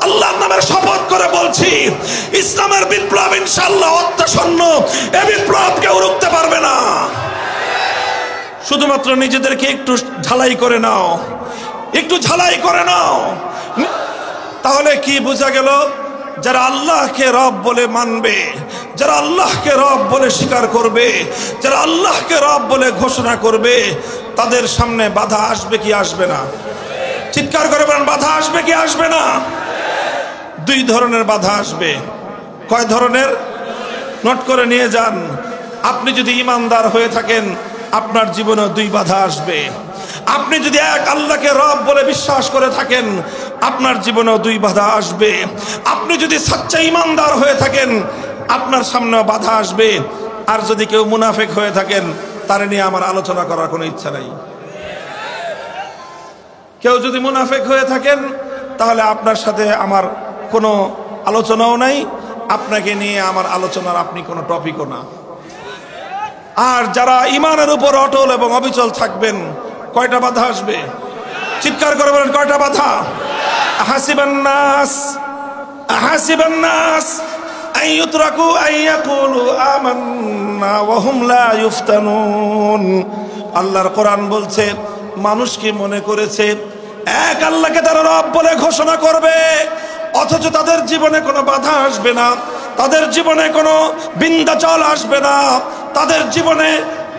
আল্লাহর নামের শপথ করে বলছি, ইসলামের বিপ্লব ইনশাআল্লাহ অত্যাসন্ন। এই বিপ্লব কেউ রুখতে পারবে না। শুধুমাত্র নিজেদেরকে একটু ঝালাই করে নাও, একটু ঝালাই করে নাও। তাহলে কি বোঝা গেল? যারা আল্লাহকে রব বলে মানবে, যারা আল্লাহকে রব বলে স্বীকার করবে, যারা আল্লাহকে রব বলে ঘোষণা করবে, তাদের সামনে বাধা আসবে কি আসবে না? চিৎকার করে বলেন, বাধা আসবে কি আসবে না? দুই ধরনের বাধা আসবে। কয় ধরনের? নোট করে নিয়ে যান। আপনি যদি ইমানদার হয়ে থাকেন, আপনার জীবনে দুই বাধা আসবে। আপনি যদি এক আল্লাহকে রব বলে বিশ্বাস করে থাকেন, আপনার জীবনেও দুই বাধা আসবে। আপনি যদি সচ্চা ইমানদার হয়ে থাকেন, আপনার সামনেও বাধা আসবে। আর যদি কেউ মুনাফিক হয়ে থাকেন, তার নিয়ে আমার আলোচনা করার কোনো ইচ্ছা নাই। কেউ যদি মুনাফিক হয়ে থাকেন, তাহলে আপনার সাথে আমার কোনো আলোচনাও নাই, আপনাকে নিয়ে আমার আলোচনার আপনি কোনো টপিকও না। আর যারা ইমানের উপর অটল এবং অবিচল থাকবেন, কয়টা বাধা আসবে? চিৎকার করে বলেন, কয়টা বাধা? আহাসিবান নাস আইয়ুতরাকু আইয়াকুলু আমান্না ওয়া হুম লা ইফতানুন। আল্লাহর কোরআন বলছে, মানুষ কি মনে করেছে এক আল্লাহকে তারা রব বলে ঘোষণা করবে, অথচ তাদের জীবনে কোনো বাধা আসবে না, তাদের জীবনে কোনো বিন্ধ্যাচল আসবে না, তাদের জীবনে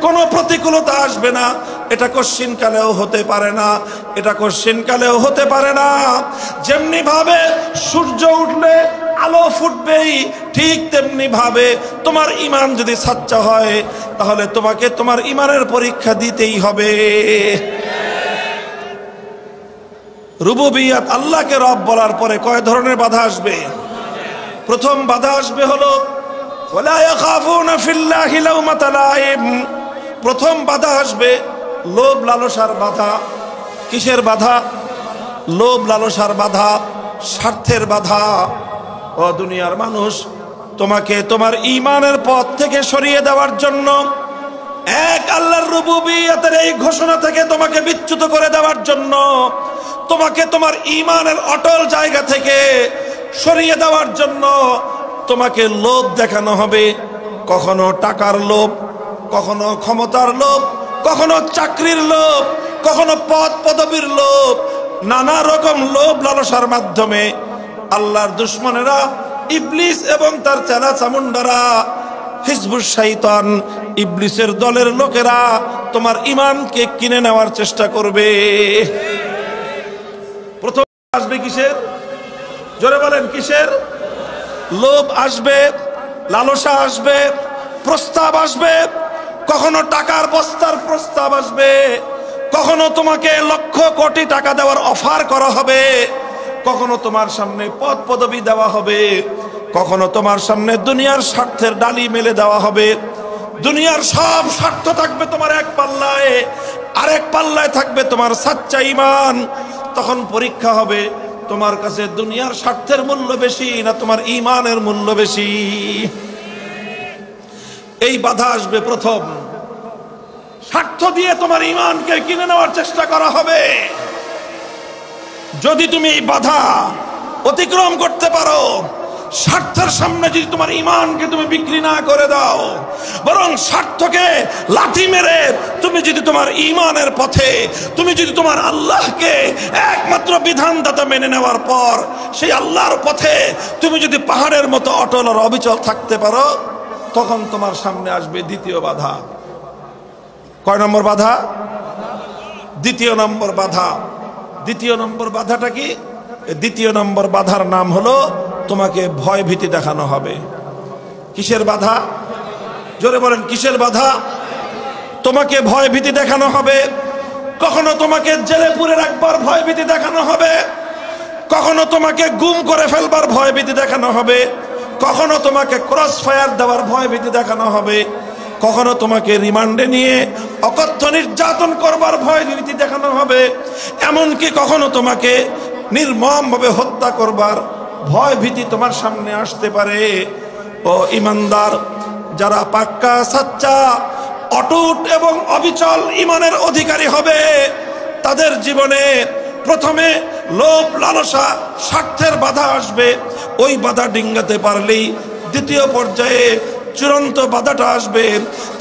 কোনো প্রতিকূলতা আসবে না। এটা কশ্চিন কালেও হতে পারে না, এটা কশ্চিন কালেও হতে পারে না। যেমনি ভাবে সূর্য উঠলে আলো ফুটবেই, ঠিক তেমনি ভাবে তোমার ইমান যদি সাচ্চা হয়, তাহলে তোমাকে তোমার ইমানের পরীক্ষা দিতেই হবে। রুবুবিয়্যাত, আল্লাহকে রব বলার পরে কয় ধরনের বাধা আসবে? প্রথম বাধা আসবে হলো ওয়ালা ইয়াখাফুনা ফিল্লাহি লাওমাতা লাইম। প্রথম বাধা আসবে লোভ লালসার বাধা। কিসের বাধা? লোভ লালসার বাধা, স্বার্থের বাধা। ও দুনিয়ার মানুষ, তোমাকে তোমার ঈমানের পথ থেকে সরিয়ে দেওয়ার জন্য, এক আল্লাহর রুবুবিয়্যাতের এই ঘোষণা থেকে তোমাকে বিচ্যুত করে দেওয়ার জন্য, তোমাকে তোমার ঈমানের অটল জায়গা থেকে সরিয়ে দেওয়ার জন্য তোমাকে লোভ দেখানো হবে। কখনো টাকার লোভ, কখনো ক্ষমতার লোভ, কখনো চাকরির লোভ, কখনো পদ পদবীর লোভ। নানা রকম লোভ লালসার মাধ্যমে আল্লাহর দুশমনেরা, ইবলিস এবং তার চেলা চামুন্ডারা, হিজবুশ শাইতান, ইবলিসের দলের লোকেরা তোমার ঈমানকে কিনে নেওয়ার চেষ্টা করবে। প্রথম আসবে কিসের? জোরে বলেন, কিসের? লোভ আসবে, লালসা আসবে, প্রস্তাব আসবে। কখনো টাকার বস্তার প্রস্তাব আসবে, কখনো তোমাকে লক্ষ কোটি টাকা দেওয়ার অফার করা হবে, কখনো তোমার সামনে পদ পদবি দেওয়া হবে, কখনো তোমার সামনে দুনিয়ার স্বার্থের ডালি মেলে দেওয়া হবে। দুনিয়ার সব স্বার্থ থাকবে তোমার এক পাল্লায়, আরেক পাল্লায় থাকবে তোমার সাচ্চা ঈমান। তখন পরীক্ষা হবে, তোমার কাছে দুনিয়ার স্বার্থের মূল্য বেশি না তোমার ঈমানের মূল্য বেশি? এই বাধা আসবে প্রথম। স্বার্থ দিয়ে তোমার ঈমানকে কিনে নেওয়ার চেষ্টা করা হবে। যদি তুমি এই বাধা অতিক্রম করতে পারো, স্বার্থের সামনে যদি তোমার ঈমানকে তুমি বিক্রি না করে দাও, বরং স্বার্থকে লাথি মেরে তুমি যদি তোমার ঈমানের পথে, তুমি যদি তোমার আল্লাহকে একমাত্র বিধানদাতা মেনে নেওয়ার পর সেই আল্লাহর পথে তুমি যদি পাহাড়ের মতো অটল আর অবিচল থাকতে পারো, তখন তোমার সামনে আসবে দ্বিতীয় বাধা। কয় নম্বর বাধা? দ্বিতীয় নম্বর বাধা। দ্বিতীয় নম্বর বাধাটা কি? দ্বিতীয় নম্বর বাধার নাম হলো তোমাকে ভয় ভীতি দেখানো হবে। কিসের বাধা? জোরে বলেন, কিসের বাধা? তোমাকে ভয় ভীতি দেখানো হবে। কখনো তোমাকে জেলে পুরে রাখবার ভয় ভীতি দেখানো হবে, কখনো তোমাকে গুম করে ফেলবার ভয় ভীতি দেখানো হবে, কখনো তোমাকে ক্রস ফায়ার দেওয়ার ভয় ভীতি দেখানো হবে, কখনো তোমাকে রিমান্ডে নিয়ে অকথ্য নির্যাতন করবার ভয় ভীতি দেখানো হবে, এমনকি কখনো তোমাকে নির্মমভাবে হত্যা করবার ভয় ভীতি তোমার সামনে আসতে পারে। ও ইমানদার, যারা পাক্কা সাচ্চা অটুট এবং অবিচল ইমানের অধিকারী হবে, তাদের জীবনে প্রথমে লোভ লালসা স্বার্থের বাধা আসবে। ওই বাধা ডিঙ্গাতে পারলেই দ্বিতীয় পর্যায়ে চূড়ান্ত বাধাটা আসবে,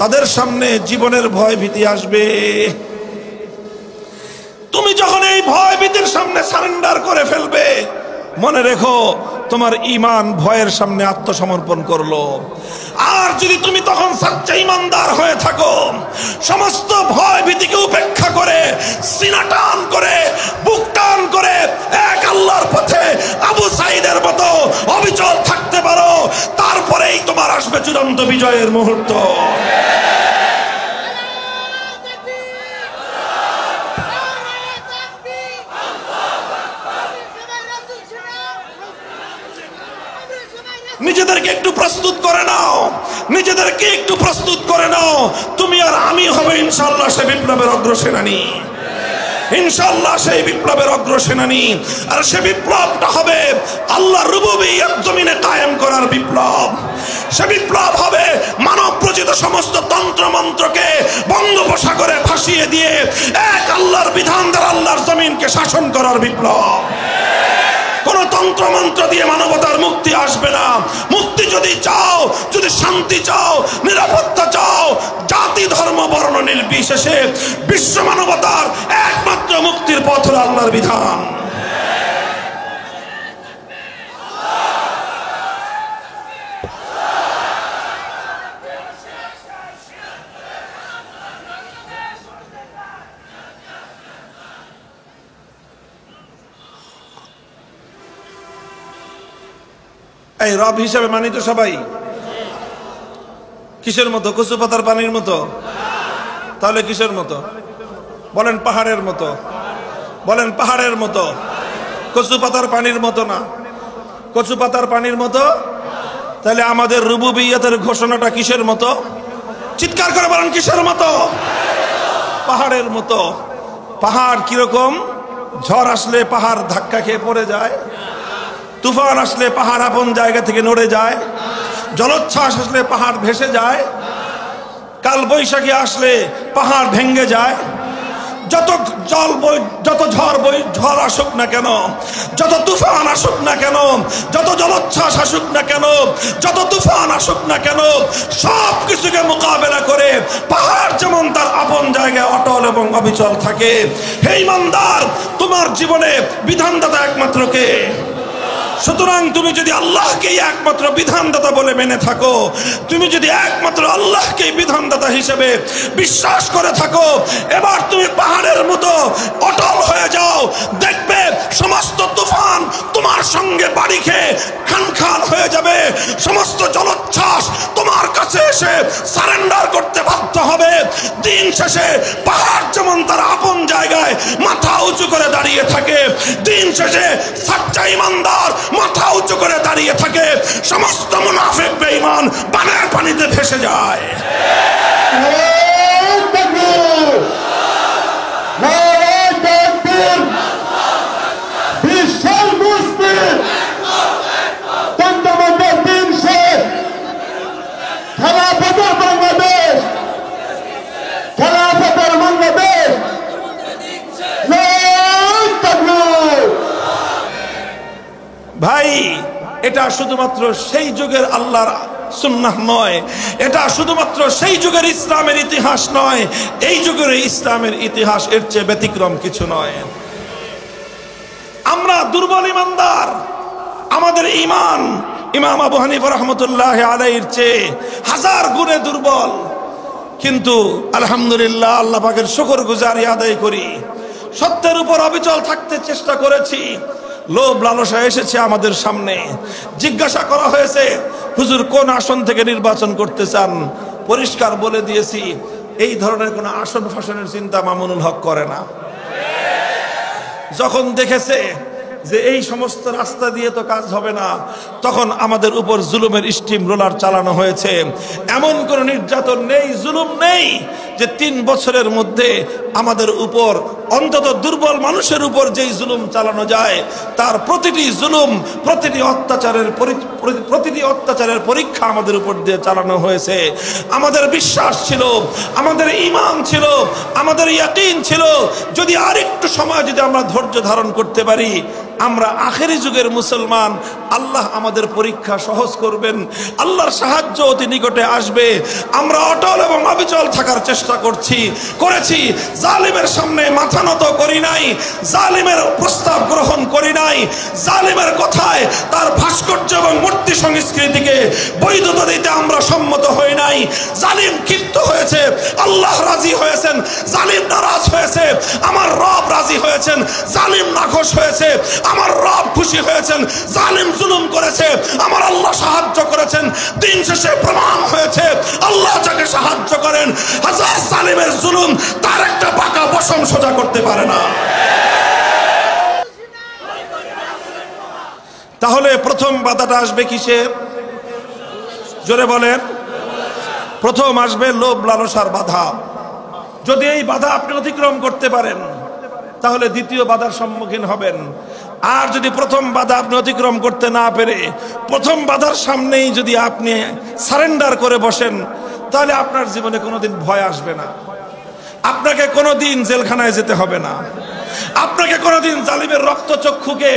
তাদের সামনে জীবনের ভয় ভীতি আসবে। তুমি যখন এই ভয় ভীতির সামনে সারেন্ডার করে ফেলবে, মনে রেখো তোমার ঈমান ভয়ের সামনে আত্মসমর্পণ করলো। আর যদি তুমি তখন সচ্চা ঈমানদার হয়ে থাকো, সমস্ত ভয় ভীতিকে উপেক্ষা করে সিনা টান করে বুক টান করে এক আল্লাহর পথে আবু সাঈদের মতো অবিচল থাকতে পারো, তারপরেই তোমার আসবে চূড়ান্ত বিজয়ের মুহূর্ত। নিজেদেরকে একটু প্রস্তুত করে নাও, নিজেদেরকে একটু প্রস্তুত করে নাও। তুমি আর আমি হবে ইনশাআল্লাহ সে বিপ্লবের অগ্রসেনানী, ইনশাআল্লাহ সেই বিপ্লবের অগ্রসেনানী। আর সে বিপ্লবটা হবে আল্লাহর রুবুবিয়্যত জমিনে কায়েম করার বিপ্লব। সে বিপ্লব হবে মানব প্রচিত সমস্ত তন্ত্র মন্ত্রকে বঙ্গোপসাগরে ভাসিয়ে দিয়ে এক আল্লাহর বিধান দ্বারা আল্লাহর জমিনকে শাসন করার বিপ্লব। কোন তন্ত্র মন্ত্র দিয়ে মানবতার মুক্তি আসবে না। মুক্তি যদি চাও, যদি শান্তি চাও, নিরাপত্তা চাও, জাতি ধর্ম বর্ণ নির্বিশেষে বিশ্ব মানবতার একমাত্র মুক্তির পথ হলো আল্লাহর বিধান। এই রব হিসাবে মানি তো সবাই? কিসের মতো? কচু পাতার পানির মতো? তাহলে কিসের মতো? বলেন পাহাড়ের মতো, বলেন পাহাড়ের মতো। কচু পাতার পানির মতো না, কচু পাতার পানির মতো। তাহলে আমাদের রুবুবিয়্যতের ঘোষণাটা কিসের মতো? চিৎকার করে বলেন কিসের মতো? পাহাড়ের মতো। পাহাড় কিরকম? ঝড় আসলে পাহাড় ধাক্কা খেয়ে পড়ে যায়, তুফান আসলে পাহাড় আপন জায়গা থেকে নড়ে যায়, জলোচ্ছ্বাস আসলে পাহাড় ভেসে যায়, কাল বৈশাখী আসলে পাহাড় ভেঙে যায়। যত ঝড় আসুক না কেন, যত তুফান আসুক না কেন, যত জলোচ্ছ্বাস আসুক না কেন, যত তুফান আসুক না কেন, সব কিছুকে মোকাবেলা করে পাহাড় যেমন তার আপন জায়গায় অটল এবং অবিচল থাকে। হে ঈমানদার, তোমার জীবনে বিধানদাতা একমাত্র কে? সুতরাং তুমি যদি আল্লাহকে একমাত্র বিধানদাতা বলে মেনে থাকো, তুমি যদি একমাত্র আল্লাহকে বিধানদাতা হিসেবে বিশ্বাস করে থাকো, এবার তুমি পাহাড়ের মতো অটল হয়ে যাও। দেখবে সমস্ত তুফান তোমার সঙ্গে বাড়ি খেয়ে খান খান হয়ে যাবে, সমস্ত জলোচ্ছ্বাস তোমার কাছে এসে সারেন্ডার করতে বাধ্য হবে। দিন শেষে পাহাড় যেমন তার আপন জায়গায় মাথা উঁচু করে দাঁড়িয়ে থাকে, দিন শেষে সচ্চা ঈমানদার মাথা উঁচু করে দাঁড়িয়ে থাকে, সমস্ত মুনাফিক বেঈমান পানের পানিতে ভেসে যায়। ভাই, এটা শুধুমাত্র সেই যুগের আল্লাহর সুন্নাহ নয়, এটা শুধুমাত্র সেই যুগের ইসলামের ইতিহাস নয়, এই যুগের ইসলামের ইতিহাস এর চেয়ে ব্যতিক্রম কিছু নয়। আমরা দুর্বল ঈমানদার, আমাদের ঈমান ইমাম আবু হানিফা রাহমাতুল্লাহি আলাইহির চেয়ে হাজার গুণে দুর্বল। কিন্তু আলহামদুলিল্লাহ, আল্লাহ পাকের শুকরগুজারি আদায় করি, সত্যের উপর অবিচল থাকতে চেষ্টা করেছি। লোভ লালসা এসেছে আমাদের সামনে, জিজ্ঞাসা করা হয়েছে হুজুর কোন আসন থেকে নির্বাচন করতে চান? পরিষ্কার বলে দিয়েছি, এই ধরনের কোন আসন ফাসনের চিন্তা মামুনুল হক করে না। যখন দেখেছে যে এই সমস্ত রাস্তা দিয়ে তো কাজ হবে না, তখন আমাদের উপর জুলুমের স্টিম রোলার চালানো হয়েছে। এমন কোন নির্যাতন নেই, জুলুম নেই যে 3 বছরের মধ্যে আমাদের উপর, অন্তত দুর্বল মানুষের উপর যেই জুলুম চালানো যায়, তার প্রতিটি জুলুম, প্রতিটি অত্যাচারের পরীক্ষা আমাদের উপর দিয়ে চালানো হয়েছে। আমাদের বিশ্বাস ছিল, আমাদের ঈমান ছিল, আমাদের ইয়াকিন ছিল, যদি আরেকটু সময় যদি আমরা ধৈর্য ধারণ করতে পারি, আমরা আখেরি যুগের মুসলমান, আল্লাহ আমাদের পরীক্ষা সহজ করবেন, আল্লাহর সাহায্য অতি নিকটে আসবে। আমরা অটল এবং অবিচল থাকার চেষ্টা করেছি। জালিমের সামনে মাথা নত করি নাই, জালিমের প্রস্তাব গ্রহণ করি নাই, জালিমের কথায় তার ভাস্কর্য এবং মূর্তি সংস্কৃতিকে বৈধতা দিতে আমরা সম্মত হই নাই। জালিম ক্ষিপ্ত হয়েছে, আল্লাহ রাজি হয়েছেন। জালিম নারাজ হয়েছে, আমার রব রাজি হয়েছেন। জালিম নাখোশ হয়েছে, আমার রব খুশি হয়েছেন। জালিম জুলুম করেছে, আমার আল্লাহ সাহায্য করেছেন। দিন শেষে প্রমাণ হয়েছে, আল্লাহ যাকে সাহায্য করেন, হাজার জালিমের জুলুম তার একটা পাকা পশম সোজা করতে পারে না। তাহলে প্রথম বাধাটা আসবে কিসের? জোরে বলেন। প্রথম আসবে লোভ লালসার বাধা। যদি এই বাধা আপনি অতিক্রম করতে পারেন, তাহলে দ্বিতীয় বাধার সম্মুখীন হবেন। আর যদি প্রথম বাধা আপনি অতিক্রম করতে না পেরে প্রথম বাধার সামনেই যদি আপনি সারেন্ডার করে বসেন, তাহলে আপনার জীবনে কোনোদিন ভয় আসবে না। আপনাকে কোনোদিন জেলখানায় যেতে হবে না, আপনাকে কোনোদিন জালিমের রক্তচক্ষুকে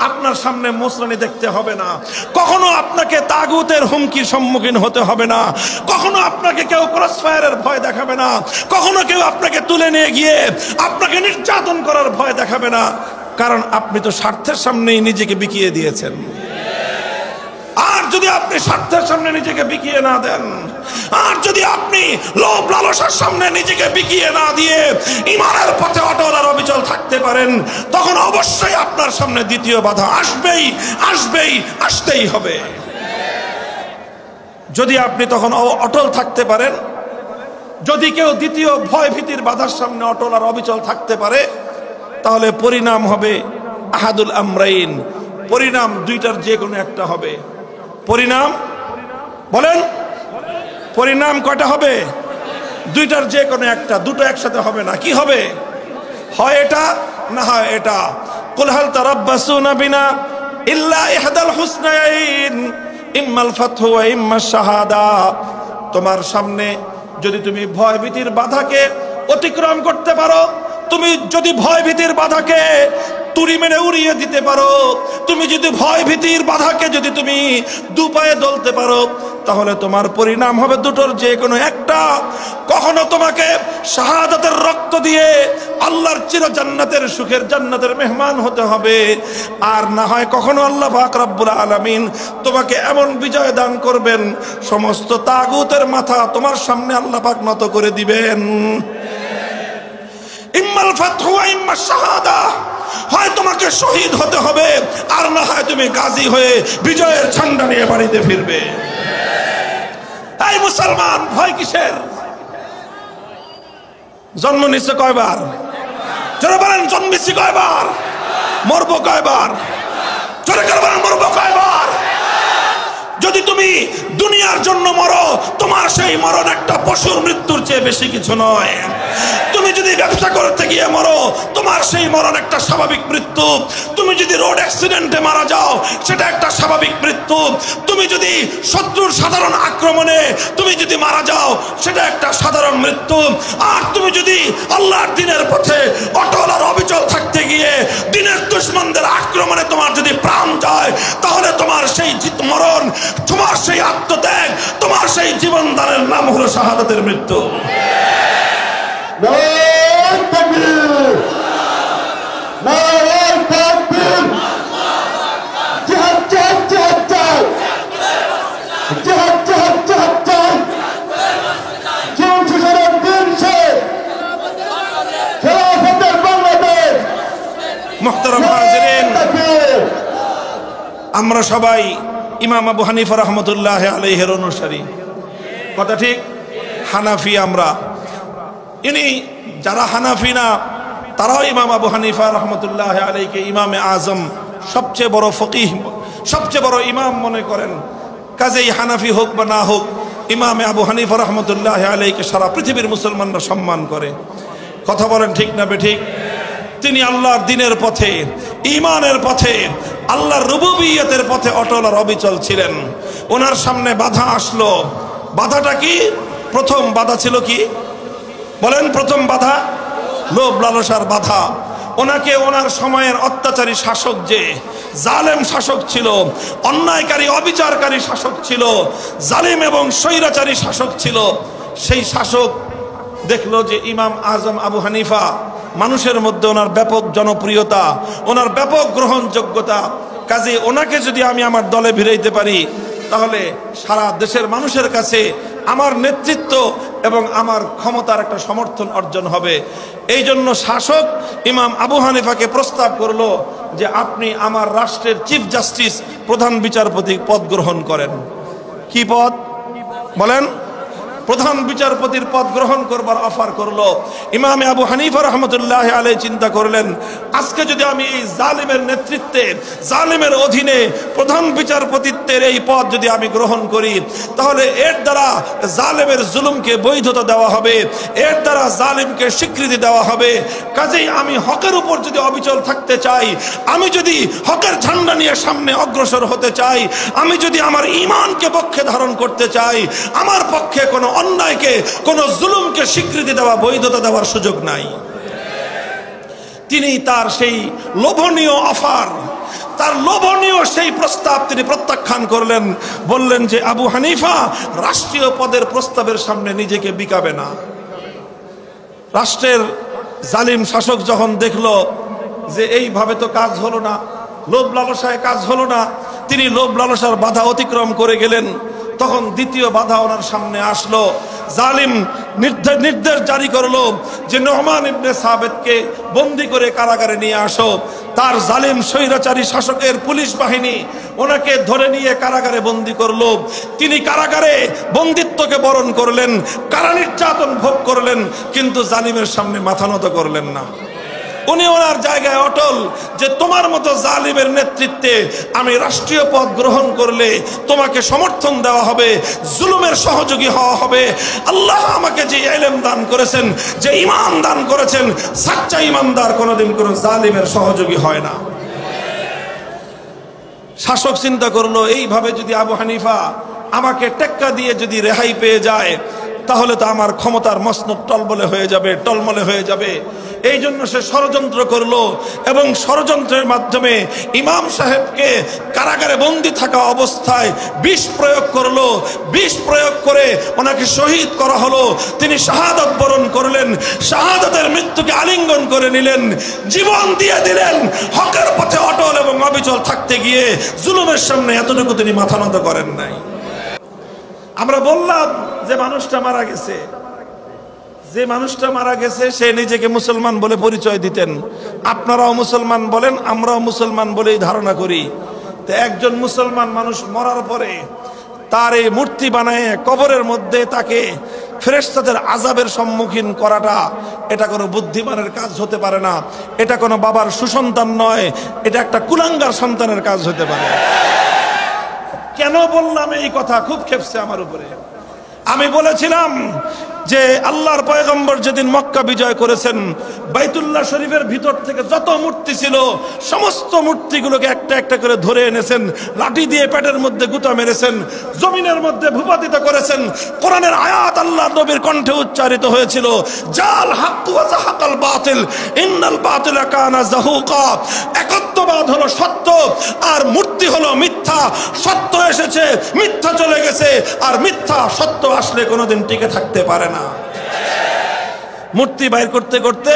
আপনার সামনে মোসরানি দেখতে হবে না, কখনো আপনাকে তাগুতের হুমকির সম্মুখীন হতে হবে না, কখনো আপনাকে কেউ ক্রসফায়ারের ভয় দেখাবে না, কখনো কেউ আপনাকে তুলে নিয়ে গিয়ে আপনাকে নির্যাতন করার ভয় দেখাবে না, কারণ আপনি তো স্বার্থের সামনেই নিজেকে বিকিয়ে দিয়েছেন। আর যদি আপনি স্বার্থের সামনে নিজেকে বিকিয়ে না দেন, আর যদি আপনি লোভ লালসার সামনে নিজেকে বিকিয়ে না দিয়ে ঈমানের পথে অটল আর অবিচল থাকতে পারেন, তখন অবশ্যই আপনার সামনে দ্বিতীয় বাধা আসতেই হবে। যদি আপনি তখন অটল থাকতে পারেন, যদি কেউ দ্বিতীয় ভয় ভীতির বাধার সামনে অটল আর অবিচল থাকতে পারে, তাহলে পরিণাম হবে আহাদুল আমরাইন, পরিণাম দুইটার যে কোনো একটা হবে। পরিণাম বলেন, পরিণাম কয়টা হবে? দুইটার যে কোনো একটা, দুটো একসাথে হবে না। কি হবে? হয় এটা না হয় এটা। কুল হাল তারাব্বাসুনা বিনা ইল্লা ইহদাল হুসনাইন ইম্মাল ফাতহু ওয়া ইম্মাশ শাহাদা। তোমার সামনে যদি তুমি ভয় ভীতির বাধাকে অতিক্রম করতে পারো, তুমি যদি ভয় ভীতির বাধাকে তুড়ি মেরে উড়িয়ে দিতে পারো, তুমি যদি ভয় ভীতির বাধাকে যদি তুমি দুপায়ে দলতে পারো, তাহলে তোমার পরিণাম হবে দুটোর যে কোনো একটা। কখনো তোমাকে শাহাদাতের রক্ত দিয়ে আল্লাহর চির জান্নাতের সুখের জান্নাতের মেহমান হতে হবে, আর না হয় কখনো আল্লাহ পাক রব্বুল আলামিন তোমাকে এমন বিজয় দান করবেন, সমস্ত তাগুতের মাথা তোমার সামনে আল্লাহ পাক নত করে দিবেন। ইম্মাল ফাতহু ওয়া ইম্মাশ শাহাদা, হয় তোমাকে শহীদ হতে হবে, আর না হয় তুমি গাজী হয়ে বিজয়ের ঝান্ডা নিয়ে বাড়িতে ফিরবে। এই মুসলমান, ভয় কিসের? জন্ম নিচ্ছে কয়বার? যারা বলেন জন্মেছি কয়বার, মরবো কয়বার? জোরে করে বলেন মরবো কয়বার? যদি তুমি দুনিয়ার জন্য মরো, তোমার সেই মরণ একটা পশুর মৃত্যুর চেয়ে বেশি কিছু নয়। তুমি যদি ব্যবসা করতে গিয়ে মরো, তোমার সেই মরণ একটা স্বাভাবিক মৃত্যু। তুমি যদি রোড অ্যাক্সিডেন্টে মারা যাও, সেটা একটা স্বাভাবিক মৃত্যু। তুমি যদি শত্রুর সাধারণ আক্রমণে তুমি যদি মারা যাও, সেটা একটা সাধারণ মৃত্যু। আর তুমি যদি আল্লাহর দ্বীনের পথে অটল আর অবিচল থাকতে গিয়ে দ্বীনের দুশমনদের আক্রমণে তোমার যদি প্রাণ যায়, তাহলে তোমার সেই মরণ, তোমার সেই আত্মত্যাগ, তোমার সেই জীবন দানের নাম হলো শাহাদাতের মৃত্যু। মুহতারাম হাজিরিন, আমরা সবাই ইমাম আবু হানিফা রহমতুল্লাহ আলাইহির অনুসারী। কথা ঠিক? হানাফি আমরা। ইনি যারা হানাফি না, তারাও ইমাম আবু হানিফা রহমতুল্লাহ আলাইহিকে ইমামে আজম সবচেয়ে বড় ফকিহ, সবচেয়ে বড় ইমাম মনে করেন। কাজেই হানাফি হোক বা না হোক, ইমামে আবু হানিফা রহমতুল্লাহ আলাইহিকে সারা পৃথিবীর মুসলমানরা সম্মান করে। কথা বলেন ঠিক না বেঠিক? তিনি আল্লাহর দ্বীনের পথে, ঈমানের পথে, আল্লাহর রুবুবিয়তের পথে অটল আর অবিচল ছিলেন। ওনার সামনে বাধা আসলো। বাধাটা কি? প্রথম বাধা ছিল কি বলেন? প্রথম বাধা লোভ লালসার বাধা। ওনাকে ওনার সময়ের অত্যাচারী শাসক, যে জালেম শাসক ছিল, অন্যায়কারী অবিচারকারী শাসক ছিল, জালিম এবং স্বৈরাচারী শাসক ছিল, সেই শাসক দেখলো যে ইমাম আজম আবু হানিফা, মানুষের মধ্যে ওনার ব্যাপক জনপ্রিয়তা, ওনার ব্যাপক গ্রহণযোগ্যতা, কাজে ওনাকে যদি আমি আমার দলে ভিড়াইতে পারি তাহলে সারা দেশের মানুষের কাছে আমার নেতৃত্ব এবং আমার ক্ষমতার একটা সমর্থন অর্জন হবে। এই জন্য শাসক ইমাম আবু হানিফাকে প্রস্তাব করলো যে আপনি আমার রাষ্ট্রের চিফ জাস্টিস, প্রধান বিচারপতি পদ গ্রহণ করেন। কি পদ বলেন? প্রধান বিচারপতির পদ গ্রহণ করবার অফার করলো। ইমামে আবু হানিফা রহমতুল্লাহ আলাইহি চিন্তা করলেন, আজকে যদি আমি এই জালিমের নেতৃত্বে, জালিমের অধীনে প্রধান বিচারপতিত্বের এই পদ যদি আমি গ্রহণ করি, তাহলে এর দ্বারা জালিমের জুলুমকে বৈধতা দেওয়া হবে, এর দ্বারা জালিমকে স্বীকৃতি দেওয়া হবে। কাজেই আমি হকের উপর যদি অবিচল থাকতে চাই, আমি যদি হকের ঝান্ডা নিয়ে সামনে অগ্রসর হতে চাই, আমি যদি আমার ঈমানকে পক্ষে ধারণ করতে চাই, আমার পক্ষে কোনো অন্যায়কে, কোনো জুলুমকে স্বীকৃতি দেওয়া, বৈধতা দেওয়ার সুযোগ নাই। তিনি তার সেই লোভনীয় অফার, তার লোভনীয় সেই প্রস্তাব তিনি প্রত্যাখ্যান করলেন। বললেন যে আবু হানিফা রাষ্ট্রীয় পদের প্রস্তাবের সামনে নিজেকে বিকাবে না। রাষ্ট্রের জালিম শাসক যখন দেখলো যে এইভাবে তো কাজ হলো না, লোভ লালসায় কাজ হলো না, তিনি লোভ লালসার বাধা অতিক্রম করে গেলেন। তখন দ্বিতীয় বাধা ওনার সামনে আসলো। জালিম নির্দেশ জারি করলো যে নোমান ইবনে সাবেতকে বন্দী করে কারাগারে নিয়ে আসো। তার জালিম স্বৈরাচারী শাসকের পুলিশ বাহিনী ওনাকে ধরে নিয়ে কারাগারে বন্দী করলো। তিনি কারাগারে বন্দিত্বকে বরণ করলেন, কারা নির্যাতন ভোগ করলেন, কিন্তু জালিমের সামনে মাথা নত করলেন না। উনি ওনার জায়গায় অটল যে তোমার মতো জালিমের নেতৃত্বে আমি রাষ্ট্রীয় পদ গ্রহণ করলে তোমাকে সমর্থন দেওয়া হবে, জুলুমের সহযোগী হওয়া হবে। আল্লাহ আমাকে যে ইলম দান করেছেন, যে ঈমান দান করেছেন, সচ্চা ঈমানদার কোনোদিন কোনো জালিমের সহযোগী হয় না। শাসক চিন্তা করলো এইভাবে যদি আবু হানিফা আমাকে টেক্কা দিয়ে যদি রেহাই পেয়ে যায়, তাহলে তো আমার ক্ষমতার মসনদ টলমলে হয়ে যাবে। এই জন্য সে ষড়যন্ত্র করলো এবং ষড়যন্ত্রের মাধ্যমে ইমাম সাহেবকে কারাগারে বন্দী থাকা অবস্থায় বিষ প্রয়োগ করলো। বিষ প্রয়োগ করে ওনাকে শহীদ করা হলো। তিনি শাহাদাত বরণ করলেন, শাহাদাতের মৃত্যুকে আলিঙ্গন করে নিলেন, জীবন দিয়ে দিলেন। হকের পথে অটল এবং অবিচল থাকতে গিয়ে জুলুমের সামনে এতটুকু তিনি মাথা নত করেন নাই। আমরা বললাম যে মানুষটা মারা গেছে, যে মানুষটা মারা গেছে সে নিজেকে মুসলমান বলে পরিচয় দিতেন। আপনারাও মুসলমান বলেন, আমরাও মুসলমান বলেই ধারণা করি। তো একজন মুসলমান মানুষ মরার পরে তার এই মূর্তি বানায় কবরের মধ্যে তাকে ফেরেশতাদের আযাবের সম্মুখীন করাটা, এটা কোনো বুদ্ধিমানের কাজ হতে পারে না। এটা কোনো বাবার সুসন্তান নয়, এটা একটা কুলাঙ্গার সন্তানের কাজ হতে পারে। কেন বললাম এই কথা? খুব খেপছে আমার উপরে। আমি বলেছিলাম যে আল্লাহর পয়গম্বর যেদিন মক্কা বিজয় করেছেন, বাইতুল্লাহ শরীফের ভিতর থেকে যত মূর্তি ছিল সমস্ত মূর্তিগুলোকে একটা একটা করে ধরে এনেছেন, লাঠি দিয়ে পেটের মধ্যে গুতা মেরেছেন, জমিনের মধ্যে ভূপাতিত করেছেন। কোরআনের আয়াত আল্লাহর নবীর কণ্ঠে উচ্চারিত হয়েছিল, জাল হাক্কু ওয়া যাহাকাল বাতিল ইন্নাল বাতিলা কানা যাহুকা। একত্ববাদ হলো সত্য আর মূর্তি হলো মিথ্যা। সত্য এসেছে, মিথ্যা চলে গেছে, আর মিথ্যা সত্য আসলে কোনোদিন টিকে থাকতে পারে না। মূর্তি বাইর করতে করতে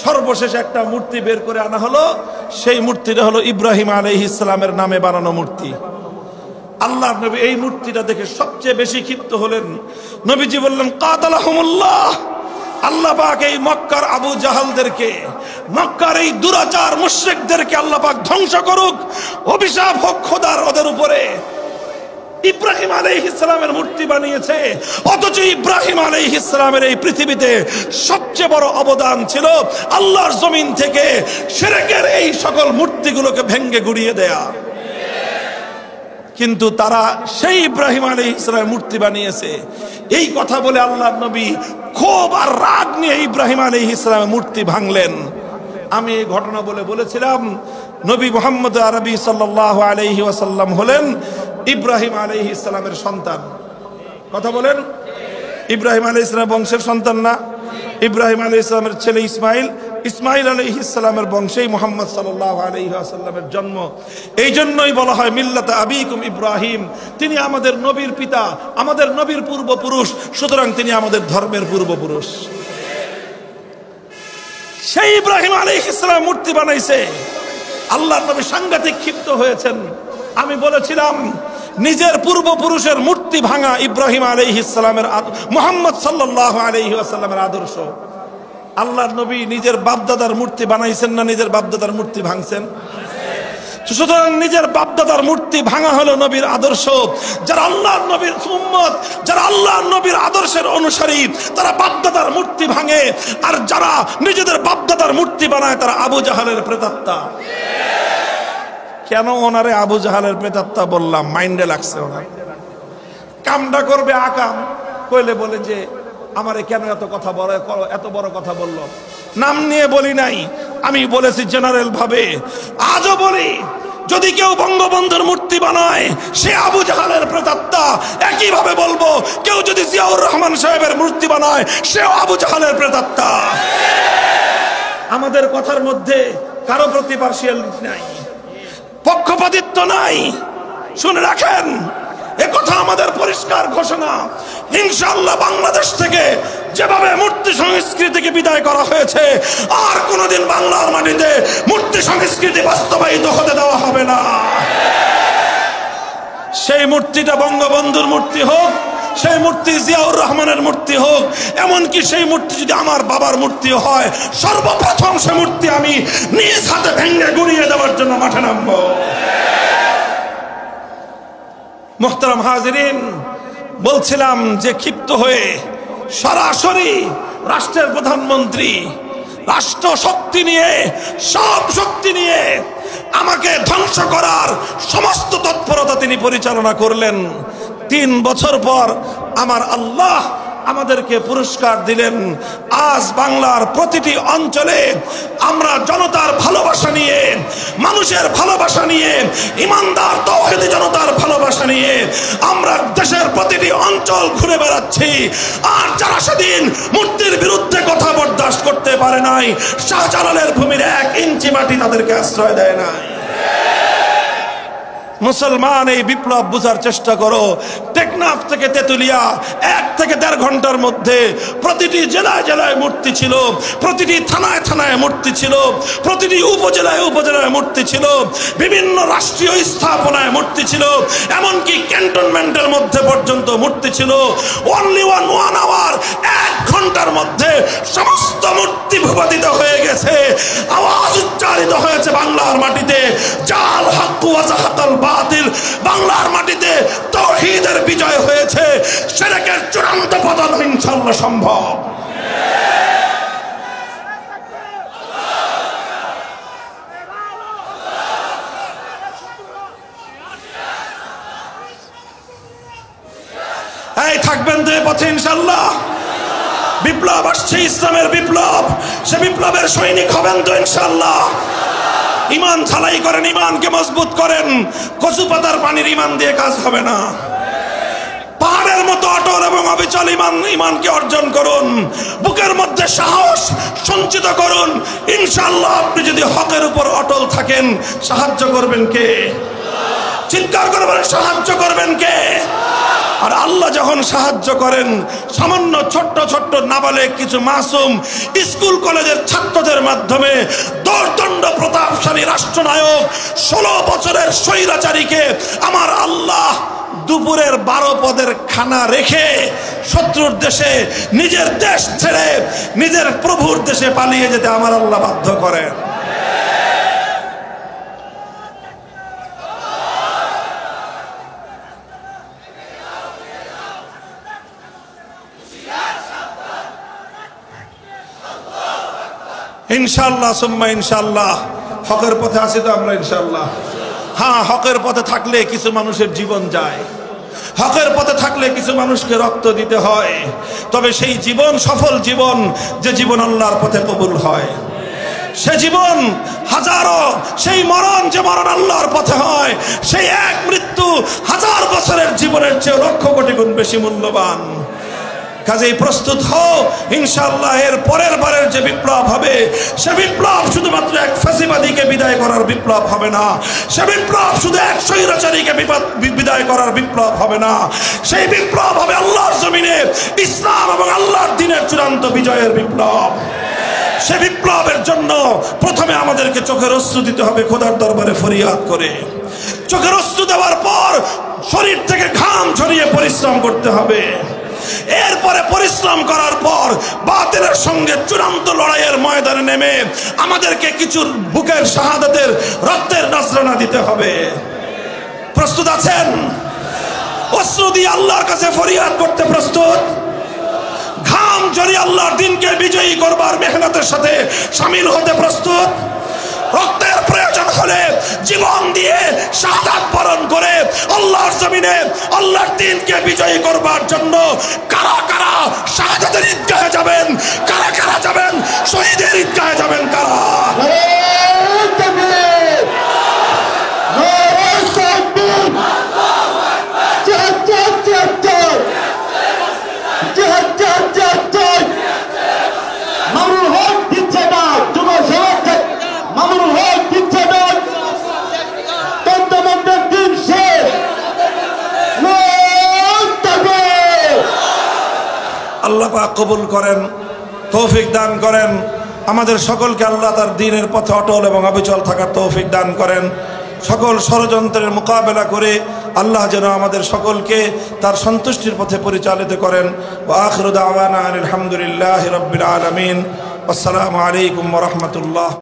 সর্বশেষ একটা মূর্তি বের করে আনা হলো। সেই মূর্তিটা হলো ইব্রাহিম আলাইহিস সালামের নামে বানানো মূর্তি। আল্লাহর নবী এই মূর্তিটা দেখে সবচেয়ে বেশি ক্ষিপ্ত হলেন। নবীজি বললেন, কাতালাহুমুল্লাহ, আল্লাহ পাক এই মক্কার আবু জাহালদেরকে, মক্কার এই দুরাচার মুশরিকদেরকে আল্লাহ পাক ধ্বংস করুক, অভিশাপ হোক খোদার ওদের উপরে। ইব্রাহিম আলাইহিস সালামের মূর্তি বানিয়েছে, অথচ ইব্রাহিম আলাইহিস সালামের এই পৃথিবীতে সবচেয়ে বড় অবদান ছিল আল্লাহর জমিন থেকে শিরকের এই সকল মূর্তিগুলোকে ভেঙে গুড়িয়ে দেয়া। কিন্তু তারা সেই ইব্রাহিম আলাইহিস সালামের মূর্তি বানিয়েছে। এই কথা বলে আল্লাহর নবী ক্ষোভ আর রাগ নিয়ে ইব্রাহিম আলাইহিস সালামের মূর্তি ভাঙলেন। আমি এই ঘটনা বলেছিলাম নবী মুহাম্মদ আরবি সাল্লাল্লাহু আলাইহি ওয়াসাল্লাম হলেন ইব্রাহিম আলাইহিস সালামের সন্তান। কথা বলেন, ইব্রাহিম আলাইহিস সালামের বংশের সন্তান না? ইব্রাহিম আলাইহিস সালামের ছেলে ইসমাইল, ইসমাইল আলাইহিস সালামের বংশেই মুহাম্মদ সাল্লাল্লাহু আলাইহি ওয়াসাল্লামের জন্ম। এই জন্যই বলা হয় মিল্লাতা আবিকুম ইব্রাহিম, তিনি আমাদের নবীর পিতা, আমাদের নবীর পূর্বপুরুষ, সুতরাং তিনি আমাদের ধর্মের পূর্বপুরুষ। সেই ইব্রাহিম আলাইহিস সালাম মূর্তি বানাইছে। আল্লাহর নবী সাংঘাতিক ক্ষিপ্ত হয়েছেন। আমি বলেছিলাম নিজের পূর্বপুরুষের মূর্তি ভাঙা ইব্রাহিম আলাইহিস সালামের মুহাম্মদ সাল্লাল্লাহু আলাইহি ওয়াসাল্লামের আদর্শ। আল্লাহর নবী নিজের বাপদাদার মূর্তি বানাইছেন না নিজের বাপদাদার মূর্তি ভাঙছেন? সুতরাং নিজের বাপদাদার মূর্তি ভাঙা হলো নবীর আদর্শ। যারা আল্লাহর নবীর উম্মত, যারা আল্লাহর নবীর আদর্শের অনুসারী, তারা বাপদাদার মূর্তি ভাঙে। আর যারা নিজেদের বাপদাদার মূর্তি বানায় তারা আবু জাহালের প্রেতাত্মা। কেন ওনারে আবু জাহালের প্রেতাত্মা বললাম? মাইন্ডে লাগছে ওনার। কামটা করবে আকাম কইলে বলে যে আমারে কেন এত বড় কথা বললো। নাম নিয়ে বলি নাই, আমি বলেছি জেনারেল ভাবে। আজও বলি, যদি কেউ বঙ্গবন্ধুর মূর্তি বানায় সে আবু জাহালের প্রেতাত্মা। একই ভাবে বলবো, কেউ যদি জিয়াউর রহমান সাহেবের মূর্তি বানায় সেও আবু জাহালের প্রেতাত্মা। আমাদের কথার মধ্যে কারো প্রতি পার্সিয়ালিটি নাই, পক্ষপাতিত্ব নাই। শুনে রাখেন, একথা আমাদের পরিষ্কার ঘোষণা। ইনশাআল্লাহ বাংলাদেশ থেকে যেভাবে মূর্তি সংস্কৃতিকে বিদায় করা হয়েছে, আর কোনোদিন বাংলার মাটিতে মূর্তি সংস্কৃতি বাস্তবায়িত হতে দেওয়া হবে না। সেই মূর্তিটা বঙ্গবন্ধুর মূর্তি হোক, সেই মূর্তি জিয়াউর রহমানের মূর্তি হোক, এমনকি সেই মূর্তি যদি আমার বাবার মূর্তি হয়, সর্বপ্রথম সে মূর্তি আমি নিজ হাতে ভেঙে গুড়িয়ে দেওয়ার জন্য মাঠে নামবো। মুহতারাম হাজিরিন, বলছিলাম যে ক্ষিপ্ত হয়ে সরাসরি রাষ্ট্রের প্রধানমন্ত্রী রাষ্ট্র শক্তি নিয়ে, সব শক্তি নিয়ে আমাকে ধ্বংস করার সমস্ত তৎপরতা তিনি পরিচালনা করলেন। 3 বছর পর আমার আল্লাহ আমাদেরকে পুরস্কার দিলেন। আজ বাংলার প্রতিটি অঞ্চলে আমরা জনতার ভালোবাসা নিয়ে, মানুষের ভালোবাসা নিয়ে, ইমানদার তাওহীদি জনতার ভালোবাসা নিয়ে আমরা দেশের প্রতিটি অঞ্চল ঘুরে বেড়াচ্ছি। আর যারা সেদিন মূর্তির বিরুদ্ধে কথা বরদাস্ত করতে পারে নাই, শাহজালালের ভূমির 1 ইঞ্চি মাটি তাদেরকে আশ্রয় দেয় নাই। মুসলমান, এই বিপ্লব বুঝার চেষ্টা করো। টেকনাফ থেকে তেতুলিয়া 1 থেকে 1.5 ঘন্টার মধ্যে প্রতিটি জেলায় জেলায় মূর্তি ছিল, প্রতিটি থানায় থানায় মূর্তি ছিল, প্রতিটি উপজেলায় উপজেলায় মূর্তি ছিল, বিভিন্ন রাষ্ট্রীয় স্থাপনায় মূর্তি ছিল, এমনকি ক্যান্টনমেন্টের মধ্যে পর্যন্ত মূর্তি ছিল। অনলি 1 আওয়ার, 1 ঘন্টার মধ্যে সমস্ত মূর্তি ভূপাতিত হয়ে গেছে। আওয়াজ উচ্চারিত হয়েছে বাংলার মাটিতে, জাল হাক্কু ওয়া যাহাকাল বাতিল। বাংলার মাটিতে তাওহীদের বিজয় হয়েছে, শিরকের চূড়ান্ত পতন ইনশাআল্লাহ সম্ভব। এই থাকবেন তো এই পথে ইনশাআল্লাহ। বিপ্লব আসছে, ইসলামের বিপ্লব, সে বিপ্লবের সৈনিক হবেন তো ইনশাআল্লাহ। ইমান ঝালাই করেন, ইমানকে মজবুত করেন। কচু পাতার পানির ইমান দিয়ে কাজ হবে না। পাহাড়ের মতো অটল এবং অবিচল ইমানকে অর্জন করুন। বুকের মধ্যে সাহস সঞ্চিত করুন। ইনশাআল্লাহ আপনি যদি হকের উপর অটল থাকেন, সাহায্য করবেন কে? চিৎকার করবেন, সাহায্য করবেন কে? আর আল্লাহ যখন সাহায্য করেন, সামান্য ছোট্ট ছোট্ট নাবালেগ কিছু মাসুম স্কুল কলেজের ছাত্রদের মাধ্যমে দোর্দণ্ড প্রতাপশালী রাষ্ট্রনায়ক 16 বছরের স্বৈরাচারীকে আমার আল্লাহ দুপুরের 12 পদের খানা রেখে শত্রুর দেশে, নিজের দেশ ছেড়ে নিজের প্রভুর দেশে পালিয়ে যেতে আমার আল্লাহ বাধ্য করেন। ইনশাআল্লাহ সুম্মা ইনশাআল্লাহ হকের পথে আছি তো আমরা ইনশাআল্লাহ। হ্যাঁ, হকের পথে থাকলে কিছু মানুষের জীবন যায়, হকের পথে থাকলে কিছু মানুষকে রক্ত দিতে হয়, তবে সেই জীবন সফল জীবন, যে জীবন আল্লাহর পথে কবুল হয়, সে জীবন হাজারো, সেই মরণ যে মরণ আল্লাহর পথে হয়, সেই এক মৃত্যু হাজার বছরের জীবনের চেয়ে লক্ষ কোটি গুণ বেশি মূল্যবান। কাজেই প্রস্তুত হও, ইনশাআল্লাহ এর পরের বারের যে বিপ্লব হবে, সে বিপ্লব শুধুমাত্র এক ফ্যাসিবাদীকে বিদায় করার বিপ্লব হবে না, সে বিপ্লব শুধু এক স্বৈরাচারীকে বিদায় করার বিপ্লব হবে না, সেই বিপ্লব হবে আল্লাহর জমিনে ইসলাম এবং আল্লাহর দ্বীনের চূড়ান্ত বিজয়ের বিপ্লব। সে বিপ্লবের জন্য প্রথমে আমাদেরকে চোখের অশ্রু দিতে হবে খোদার দরবারে ফরিয়াদ করে। চোখের অশ্রু দেওয়ার পর শরীর থেকে ঘাম ঝরিয়ে পরিশ্রম করতে হবে। এরপরে পরিশ্রম করার পর বাতিলের সঙ্গে চূড়ান্ত লড়াইয়ের ময়দানে নেমে আমাদেরকে কিছু বুকের শাহাদাতের রক্তের নজরানা দিতে হবে। প্রস্তুত আছেন? অশ্রু দিয়ে আল্লাহর কাছে ফরিয়াদ করতে প্রস্তুত? ঘাম ঝরিয়ে আল্লাহর দ্বীনকে বিজয়ী করবার মেহনতের সাথে শামিল হতে প্রস্তুত? রক্তের প্রয়োজন হলে জীবন দিয়ে শাহাদাত বরণ করে আল্লাহর জমিনে আল্লাহর দ্বীনকে বিজয়ী করবার জন্য কারা কারা শাহাদাতের ঈদগাহে যাবেন, কারা কারা যাবেন শহীদের ঈদগাহে যাবেন, কারা? আল্লাহ পাক কবুল করেন, তৌফিক দান করেন। আমাদের সকলকে আল্লাহ তার দ্বীনের পথে অটল এবং অবিচল থাকার তৌফিক দান করেন। সকল ষড়যন্ত্রের মোকাবেলা করে আল্লাহ যেন আমাদের সকলকে তার সন্তুষ্টির পথে পরিচালিত করেন। ওয়া আখিরু দাওয়ানা আলহামদুলিল্লাহি রাব্বিল আলামিন। আসসালামু আলাইকুম ওয়া রাহমাতুল্লাহ।